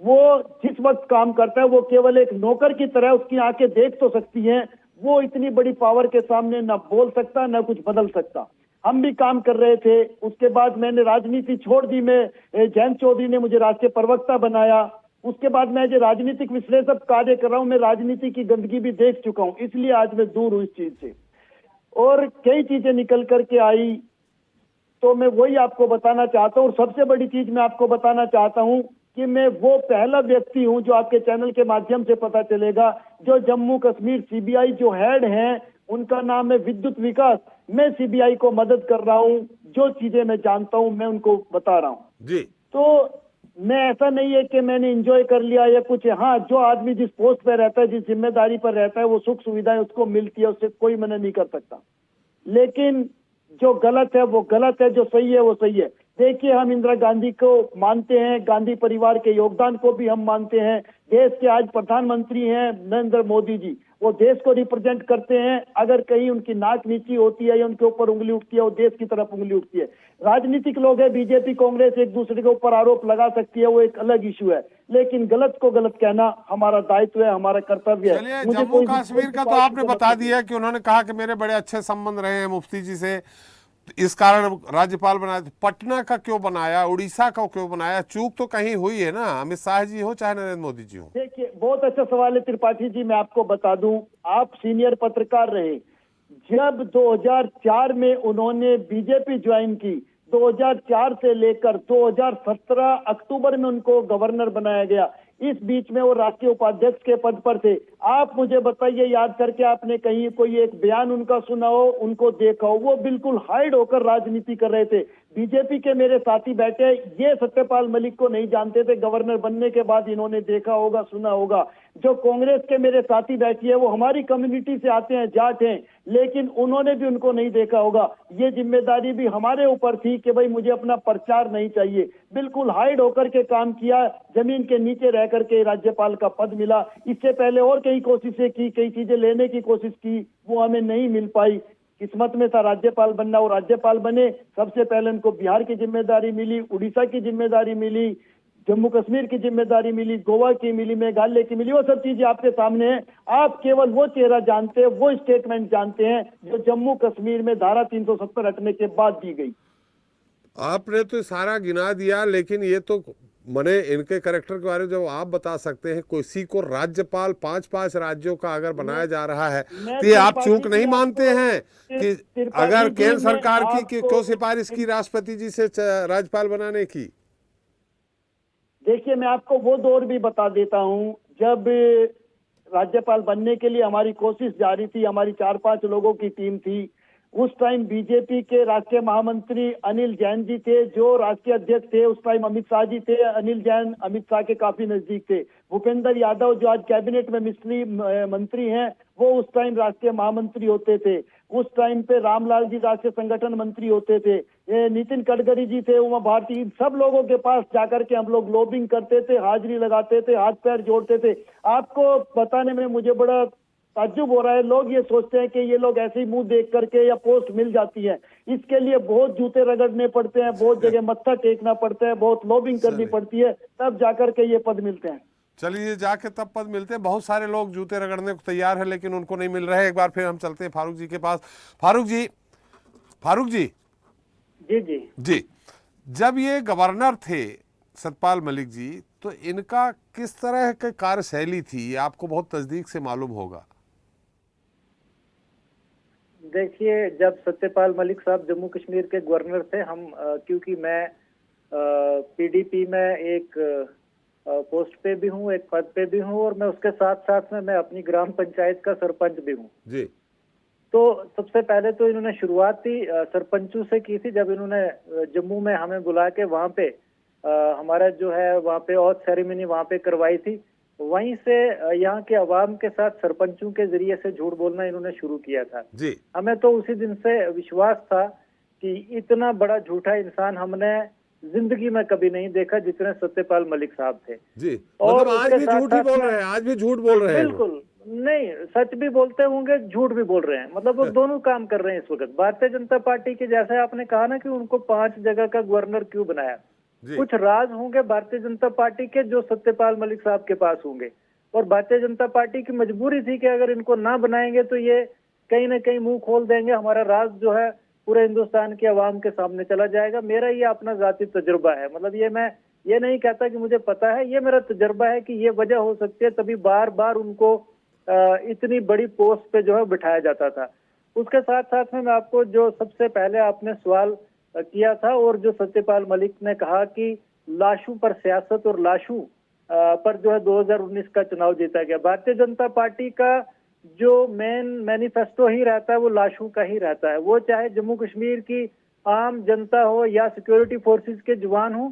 वो जिस वक्त काम करता है वो केवल एक नौकर की तरह, उसकी आंखें देख तो सकती हैं, वो इतनी बड़ी पावर के सामने ना बोल सकता ना कुछ बदल सकता। हम भी काम कर रहे थे। उसके बाद मैंने राजनीति छोड़ दी। मैं जयंत चौधरी ने मुझे राष्ट्रीय प्रवक्ता बनाया। उसके बाद मैं जो राजनीतिक विश्लेषक कार्य कर रहा हूं, मैं राजनीति की गंदगी भी देख चुका हूं, इसलिए आज मैं दूर हूं इस चीज से। और कई चीजें निकल करके आई, तो मैं वही आपको बताना चाहता हूं। और सबसे बड़ी चीज मैं आपको बताना चाहता हूं कि मैं वो पहला व्यक्ति हूं, जो आपके चैनल के माध्यम से पता चलेगा, जो जम्मू कश्मीर सीबीआई जो हेड हैं, उनका नाम है विद्युत विकास। मैं सीबीआई को मदद कर रहा हूं, जो चीजें मैं जानता हूं मैं उनको बता रहा हूं जी। तो मैं, ऐसा नहीं है कि मैंने एंजॉय कर लिया या कुछ। हाँ, जो आदमी जिस पोस्ट पे रहता है, जिस जिम्मेदारी पर रहता है, वो सुख सुविधाएं उसको मिलती है, उससे कोई मना नहीं कर सकता। लेकिन जो गलत है वो गलत है, जो सही है वो सही है। देखिए, हम इंदिरा गांधी को मानते हैं, गांधी परिवार के योगदान को भी हम मानते हैं। देश के आज प्रधानमंत्री हैं नरेंद्र मोदी जी, वो देश को रिप्रेजेंट करते हैं। अगर कहीं उनकी नाक नीची होती है या उनके ऊपर उंगली उठती है, वो देश की तरफ उंगली उठती है। राजनीतिक लोग है, बीजेपी कांग्रेस एक दूसरे के ऊपर आरोप लगा सकती है, वो एक अलग इशू है, लेकिन गलत को गलत कहना हमारा दायित्व है, हमारा कर्तव्य चलिए, है। जम्मू कश्मीर का तो आपने बता दिया कि उन्होंने कहा कि मेरे बड़े अच्छे संबंध रहे हैं मुफ्ती जी से, इस कारण राज्यपाल बनाया। पटना का क्यों बनाया, उड़ीसा का क्यों बनाया? चूक तो कहीं हुई है ना, अमित शाह जी हो चाहे नरेंद्र मोदी जी हो। देखिए, बहुत अच्छा सवाल है त्रिपाठी जी। मैं आपको बता दूं, आप सीनियर पत्रकार रहे। जब 2004 में उन्होंने बीजेपी ज्वाइन की, 2004 से लेकर 2017 अक्टूबर में उनको गवर्नर बनाया गया। इस बीच में वो राष्ट्रीय उपाध्यक्ष के पद पर थे। आप मुझे बताइए, याद करके, आपने कहीं कोई एक बयान उनका सुना हो, उनको देखा हो? वो बिल्कुल हाइड होकर राजनीति कर रहे थे। बीजेपी के मेरे साथी बैठे, ये सत्यपाल मलिक को नहीं जानते थे, गवर्नर बनने के बाद इन्होंने देखा होगा, सुना होगा। जो कांग्रेस के मेरे साथी बैठी है, वो हमारी कम्युनिटी से आते हैं, जाट हैं, लेकिन उन्होंने भी उनको नहीं देखा होगा। ये जिम्मेदारी भी हमारे ऊपर थी कि भाई मुझे अपना प्रचार नहीं चाहिए। बिल्कुल हाइड होकर के काम किया, जमीन के नीचे रह करके राज्यपाल का पद मिला। इससे पहले और कई कोशिशें की, कई चीजें लेने की कोशिश की, वो हमें नहीं मिल पाई। किस्मत में था राज्यपाल बनना, और राज्यपाल बने। सबसे पहले उनको बिहार की जिम्मेदारी मिली, उड़ीसा की जिम्मेदारी मिली, जम्मू कश्मीर की जिम्मेदारी मिली, गोवा की मिली, मेघालय की मिली। वो सब चीजें आपके सामने है। आप केवल वो चेहरा जानते हैं, वो स्टेटमेंट जानते हैं जो जम्मू कश्मीर में धारा 370 हटने के बाद दी गई। आपने तो सारा गिना दिया, लेकिन ये तो मने इनके कैरेक्टर के बारे में जब आप बता सकते हैं, किसी को राज्यपाल 5-5 राज्यों का अगर बनाया जा रहा है, तो ये आप चूक नहीं मानते हैं कि अगर केंद्र सरकार की क्यों सिफारिश की राष्ट्रपति जी से राज्यपाल बनाने की? देखिए, मैं आपको वो दौर भी बता देता हूं, जब राज्यपाल बनने के लिए हमारी कोशिश जारी थी। हमारी 4-5 लोगों की टीम थी। उस टाइम बीजेपी के राष्ट्रीय महामंत्री अनिल जैन जी थे, जो राष्ट्रीय अध्यक्ष थे। उस टाइम अमित शाह जी थे। अनिल जैन अमित शाह के काफी नजदीक थे। भूपेंद्र यादव, जो आज कैबिनेट में मंत्री हैं, वो उस टाइम राष्ट्रीय महामंत्री होते थे। उस टाइम पे रामलाल जी राष्ट्रीय संगठन मंत्री होते थे। नितिन गडकरी जी थे, उमा भारती। सब लोगों के पास जाकर के हम लोग लॉबिंग करते थे, हाजिरी लगाते थे, हाथ पैर जोड़ते थे। आपको बताने में मुझे बड़ा ताज्जुब हो रहा है। लोग ये सोचते हैं कि ये लोग ऐसे ही मुंह देख करके या पोस्ट मिल जाती है। इसके लिए बहुत जूते रगड़ने पड़ते हैं, बहुत जगह मत्था टेकना पड़ता है, बहुत लॉबिंग करनी पड़ती है, तब जाकर के ये पद मिलते हैं। चलिए, जाके तब पद मिलते हैं। बहुत सारे लोग जूते रगड़ने को तैयार है, लेकिन उनको नहीं मिल रहा है। एक बार फिर हम चलते हैं फारूक जी के पास। फारूक जी जी, जब ये गवर्नर थे सत्यपाल मलिक जी, तो इनका किस तरह की कार्यशैली थी, ये आपको बहुत नजदीक से मालूम होगा। देखिए, जब सत्यपाल मलिक साहब जम्मू कश्मीर के गवर्नर थे, हम क्योंकि मैं पीडीपी में एक पोस्ट पे भी हूँ, एक पद पे भी हूँ, और मैं उसके साथ साथ में मैं अपनी ग्राम पंचायत का सरपंच भी हूँ जी। तो सबसे पहले तो इन्होंने शुरुआत ही सरपंचों से की थी, जब इन्होंने जम्मू में हमें बुला के वहाँ पे हमारा जो है वहाँ पे ऑथ सेरेमनी वहाँ पे करवाई थी। वहीं से यहाँ के अवाम के साथ सरपंचों के जरिए से झूठ बोलना इन्होंने शुरू किया था जी। हमें तो उसी दिन से विश्वास था कि इतना बड़ा झूठा इंसान हमने जिंदगी में कभी नहीं देखा जितने सत्यपाल मलिक साहब थे। जी, और मतलब आज उसके भी साथ झूठ ही साथ बोल में- रहे हैं, आज भी झूठ बोल रहे हैं वो। बिल्कुल नहीं, सच भी बोलते होंगे, झूठ भी बोल रहे हैं, मतलब वो दोनों काम कर रहे हैं इस वक्त। भारतीय जनता पार्टी के, जैसे आपने कहा ना कि उनको 5 जगह का गवर्नर क्यों बनाया, जी। कुछ राज होंगे भारतीय जनता पार्टी के जो सत्यपाल मलिक साहब के पास होंगे, और भारतीय जनता पार्टी की मजबूरी थी कि अगर इनको ना बनाएंगे तो ये कहीं ना कहीं मुंह खोल देंगे, हमारा राज जो है पूरे हिंदुस्तान के अवाम के सामने चला जाएगा। मेरा ये अपना जाती तजुर्बा है, मतलब ये मैं ये नहीं कहता कि मुझे पता है, ये मेरा तजुर्बा है कि ये वजह हो सकती है, तभी बार बार उनको इतनी बड़ी पोस्ट पे जो है बिठाया जाता था। उसके साथ साथ में मैं आपको जो सबसे पहले आपने सवाल किया था, और जो सत्यपाल मलिक ने कहा कि लाशों पर सियासत और लाशों पर जो है 2019 का चुनाव जीता गया। भारतीय जनता पार्टी का जो मेन मैनिफेस्टो ही रहता है वो लाशों का ही रहता है, वो चाहे जम्मू कश्मीर की आम जनता हो या सिक्योरिटी फोर्सेस के जवान हो,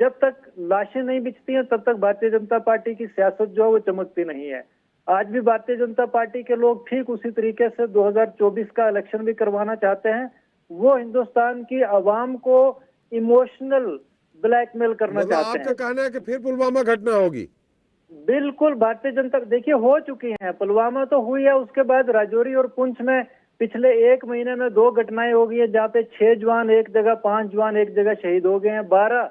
जब तक लाशें नहीं बिछती हैं तब तक भारतीय जनता पार्टी की सियासत जो है वो चमकती नहीं है। आज भी भारतीय जनता पार्टी के लोग ठीक उसी तरीके से 2024 का इलेक्शन भी करवाना चाहते हैं। वो हिंदुस्तान की आवाम को इमोशनल ब्लैकमेल करना मतलब चाहते आपका हैं। कहना है कि फिर पुलवामा घटना होगी? बिल्कुल, भारतीय जनता देखिए हो चुकी हैं, पुलवामा तो हुई है, उसके बाद राजौरी और पुंछ में पिछले 1 महीने में 2 घटनाएं हो गई है, जहाँ पे 6 जवान एक जगह, 5 जवान एक जगह शहीद हो गए हैं, 12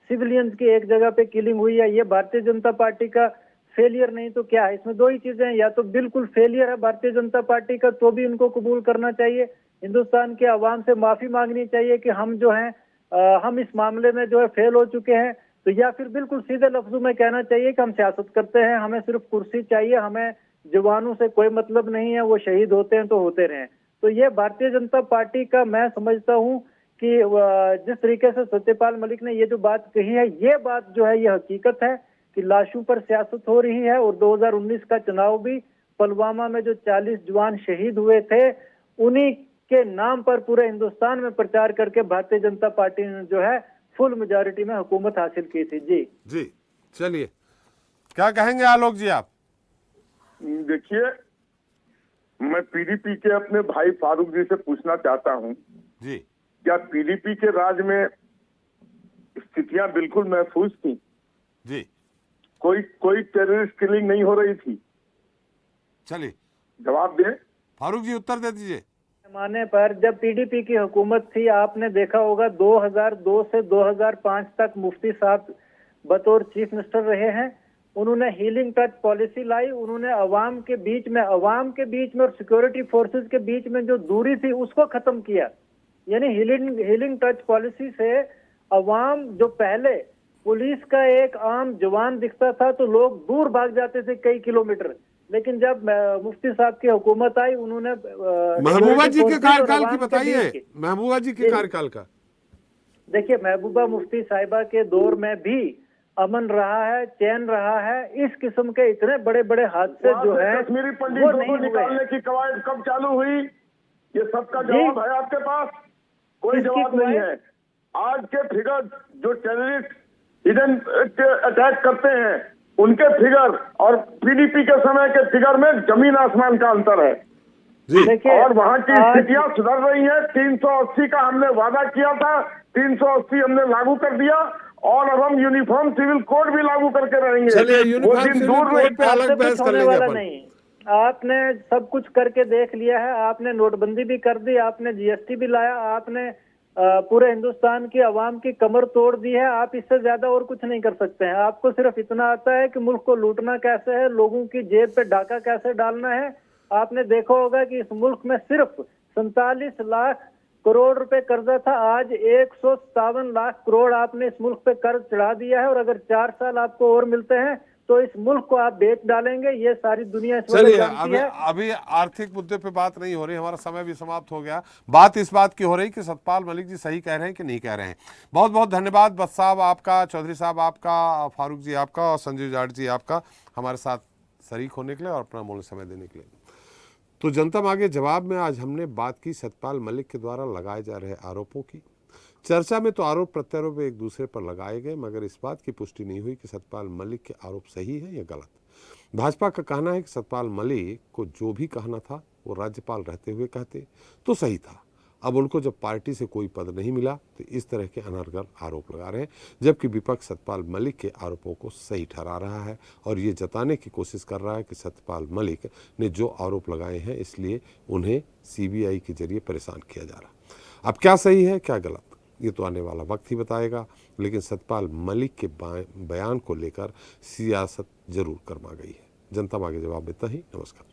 सिविलियंस की एक जगह पे किलिंग हुई है। ये भारतीय जनता पार्टी का फेलियर नहीं तो क्या है? इसमें 2 ही चीजें हैं, या तो बिल्कुल फेलियर है भारतीय जनता पार्टी का, तो भी उनको कबूल करना चाहिए, हिंदुस्तान के अवाम से माफी मांगनी चाहिए कि हम जो हैं हम इस मामले में जो है फेल हो चुके हैं, तो या फिर बिल्कुल सीधे लफ्जों में कहना चाहिए कि हम सियासत करते हैं, हमें सिर्फ कुर्सी चाहिए, हमें जवानों से कोई मतलब नहीं है, वो शहीद होते हैं तो होते रहें। तो ये भारतीय जनता पार्टी का मैं समझता हूँ कि जिस तरीके से सत्यपाल मलिक ने ये जो बात कही है, ये बात जो है ये हकीकत है कि लाशों पर सियासत हो रही है। और 2019 का चुनाव भी पुलवामा में जो 40 जवान शहीद हुए थे, उन्हीं के नाम पर पूरे हिंदुस्तान में प्रचार करके भारतीय जनता पार्टी ने जो है फुल मेजॉरिटी में हुकूमत हासिल की थी। जी जी, चलिए क्या कहेंगे आलोक जी आप? देखिए, मैं पीडीपी के अपने भाई फारूक जी से पूछना चाहता हूं, जी। क्या पीडीपी के राज में स्थितियां बिल्कुल महफूज थी? जी, कोई टेररिस्ट किलिंग नहीं हो रही थी? चलिए जवाब दें। फारूक जी, उत्तर दे दीजिए। पैमाने पर जब पीडीपी की हुकूमत थी, आपने देखा होगा 2002 से 2005 तक मुफ्ती साहब बतौर चीफ मिनिस्टर रहे हैं। उन्होंने हीलिंग टच पॉलिसी लाई, उन्होंने अवाम के बीच में और सिक्योरिटी फोर्सेस के बीच में जो दूरी थी उसको खत्म किया। यानी हीलिंग टच पॉलिसी से अवाम, जो पहले पुलिस का एक आम जवान दिखता था तो लोग दूर भाग जाते थे कई किलोमीटर, लेकिन जब मुफ्ती साहब की हुकूमत आई, उन्होंने महबूबा जी के कार्यकाल की अवाम के बताइए, बीच की- महबूबा जी के कार्यकाल का। देखिए, महबूबा मुफ्ती साहिबा के दौर में भी अमन रहा है, चैन रहा है। इस किस्म के इतने बड़े बड़े हादसे वहाँ जो से हैं कश्मीरी वो पंडितों नहीं को हुए। निकालने की कवायद कब चालू हुई? ये सबका जी। जवाब है आपके पास? कोई किसकी जवाब नहीं कवायद? है। आज के फिगर जो टेररिस्ट हिडन अटैक करते हैं, उनके फिगर और पीडीपी के समय के फिगर में जमीन आसमान का अंतर है। जी, देखिए, और वहाँ की आज- स्थितियां सुधर रही हैं। 380 का हमने वादा किया था, 380 हमने लागू कर दिया, और अब हम यूनिफॉर्म सिविल कोड भी लागू करके रहेंगे। चलिए वो यूनिफॉर्म दिन सिविल दूर नहीं। कोड पे अलग आपसे बहस कुछ कर होने लेंगे वाला अपन। नहीं। आपने सब कुछ करके देख लिया है, आपने नोटबंदी भी कर दी, आपने जीएसटी भी लाया, आपने पूरे हिंदुस्तान की आवाम की कमर तोड़ दी है। आप इससे ज्यादा और कुछ नहीं कर सकते हैं। आपको सिर्फ इतना आता है कि मुल्क को लूटना कैसे है, लोगों की जेब पे डाका कैसे डालना है। आपने देखा होगा कि इस मुल्क में सिर्फ 47 लाख करोड़ रुपए कर्जा था, आज 157 लाख करोड़ आपने इस मुल्क पे कर्ज चढ़ा दिया है। और अगर 4 साल आपको और मिलते हैं तो इस मुल्क को आप बेच डालेंगे, ये सारी दुनिया इस वक्त चलिए, जानती है। अभी आर्थिक मुद्दे पे बात नहीं हो रही, हमारा समय भी समाप्त हो गया। बात इस बात की हो रही कि सतपाल मलिक जी सही कह रहे हैं कि नहीं कह रहे हैं। बहुत बहुत धन्यवाद बस साहब आपका, चौधरी साहब आपका, फारूक जी आपका और संजीव जाट जी आपका हमारे साथ शरीक होने के लिए और अपना मूल्य समय देने के लिए। तो जनता मांगे जवाब में आज हमने बात की सतपाल मलिक के द्वारा लगाए जा रहे आरोपों की। चर्चा में तो आरोप प्रत्यारोप एक दूसरे पर लगाए गए, मगर इस बात की पुष्टि नहीं हुई कि सतपाल मलिक के आरोप सही है या गलत। भाजपा का कहना है कि सतपाल मलिक को जो भी कहना था वो राज्यपाल रहते हुए कहते तो सही था। अब उनको जब पार्टी से कोई पद नहीं मिला तो इस तरह के अनर्गल आरोप लगा रहे हैं, जबकि विपक्ष सतपाल मलिक के आरोपों को सही ठहरा रहा है और ये जताने की कोशिश कर रहा है कि सतपाल मलिक ने जो आरोप लगाए हैं इसलिए उन्हें सीबीआई के जरिए परेशान किया जा रहा। अब क्या सही है क्या गलत ये तो आने वाला वक्त ही बताएगा, लेकिन सतपाल मलिक के बयान को लेकर सियासत जरूर गर्मा गई है। जनता मांगे जवाब में इतना ही। नमस्कार।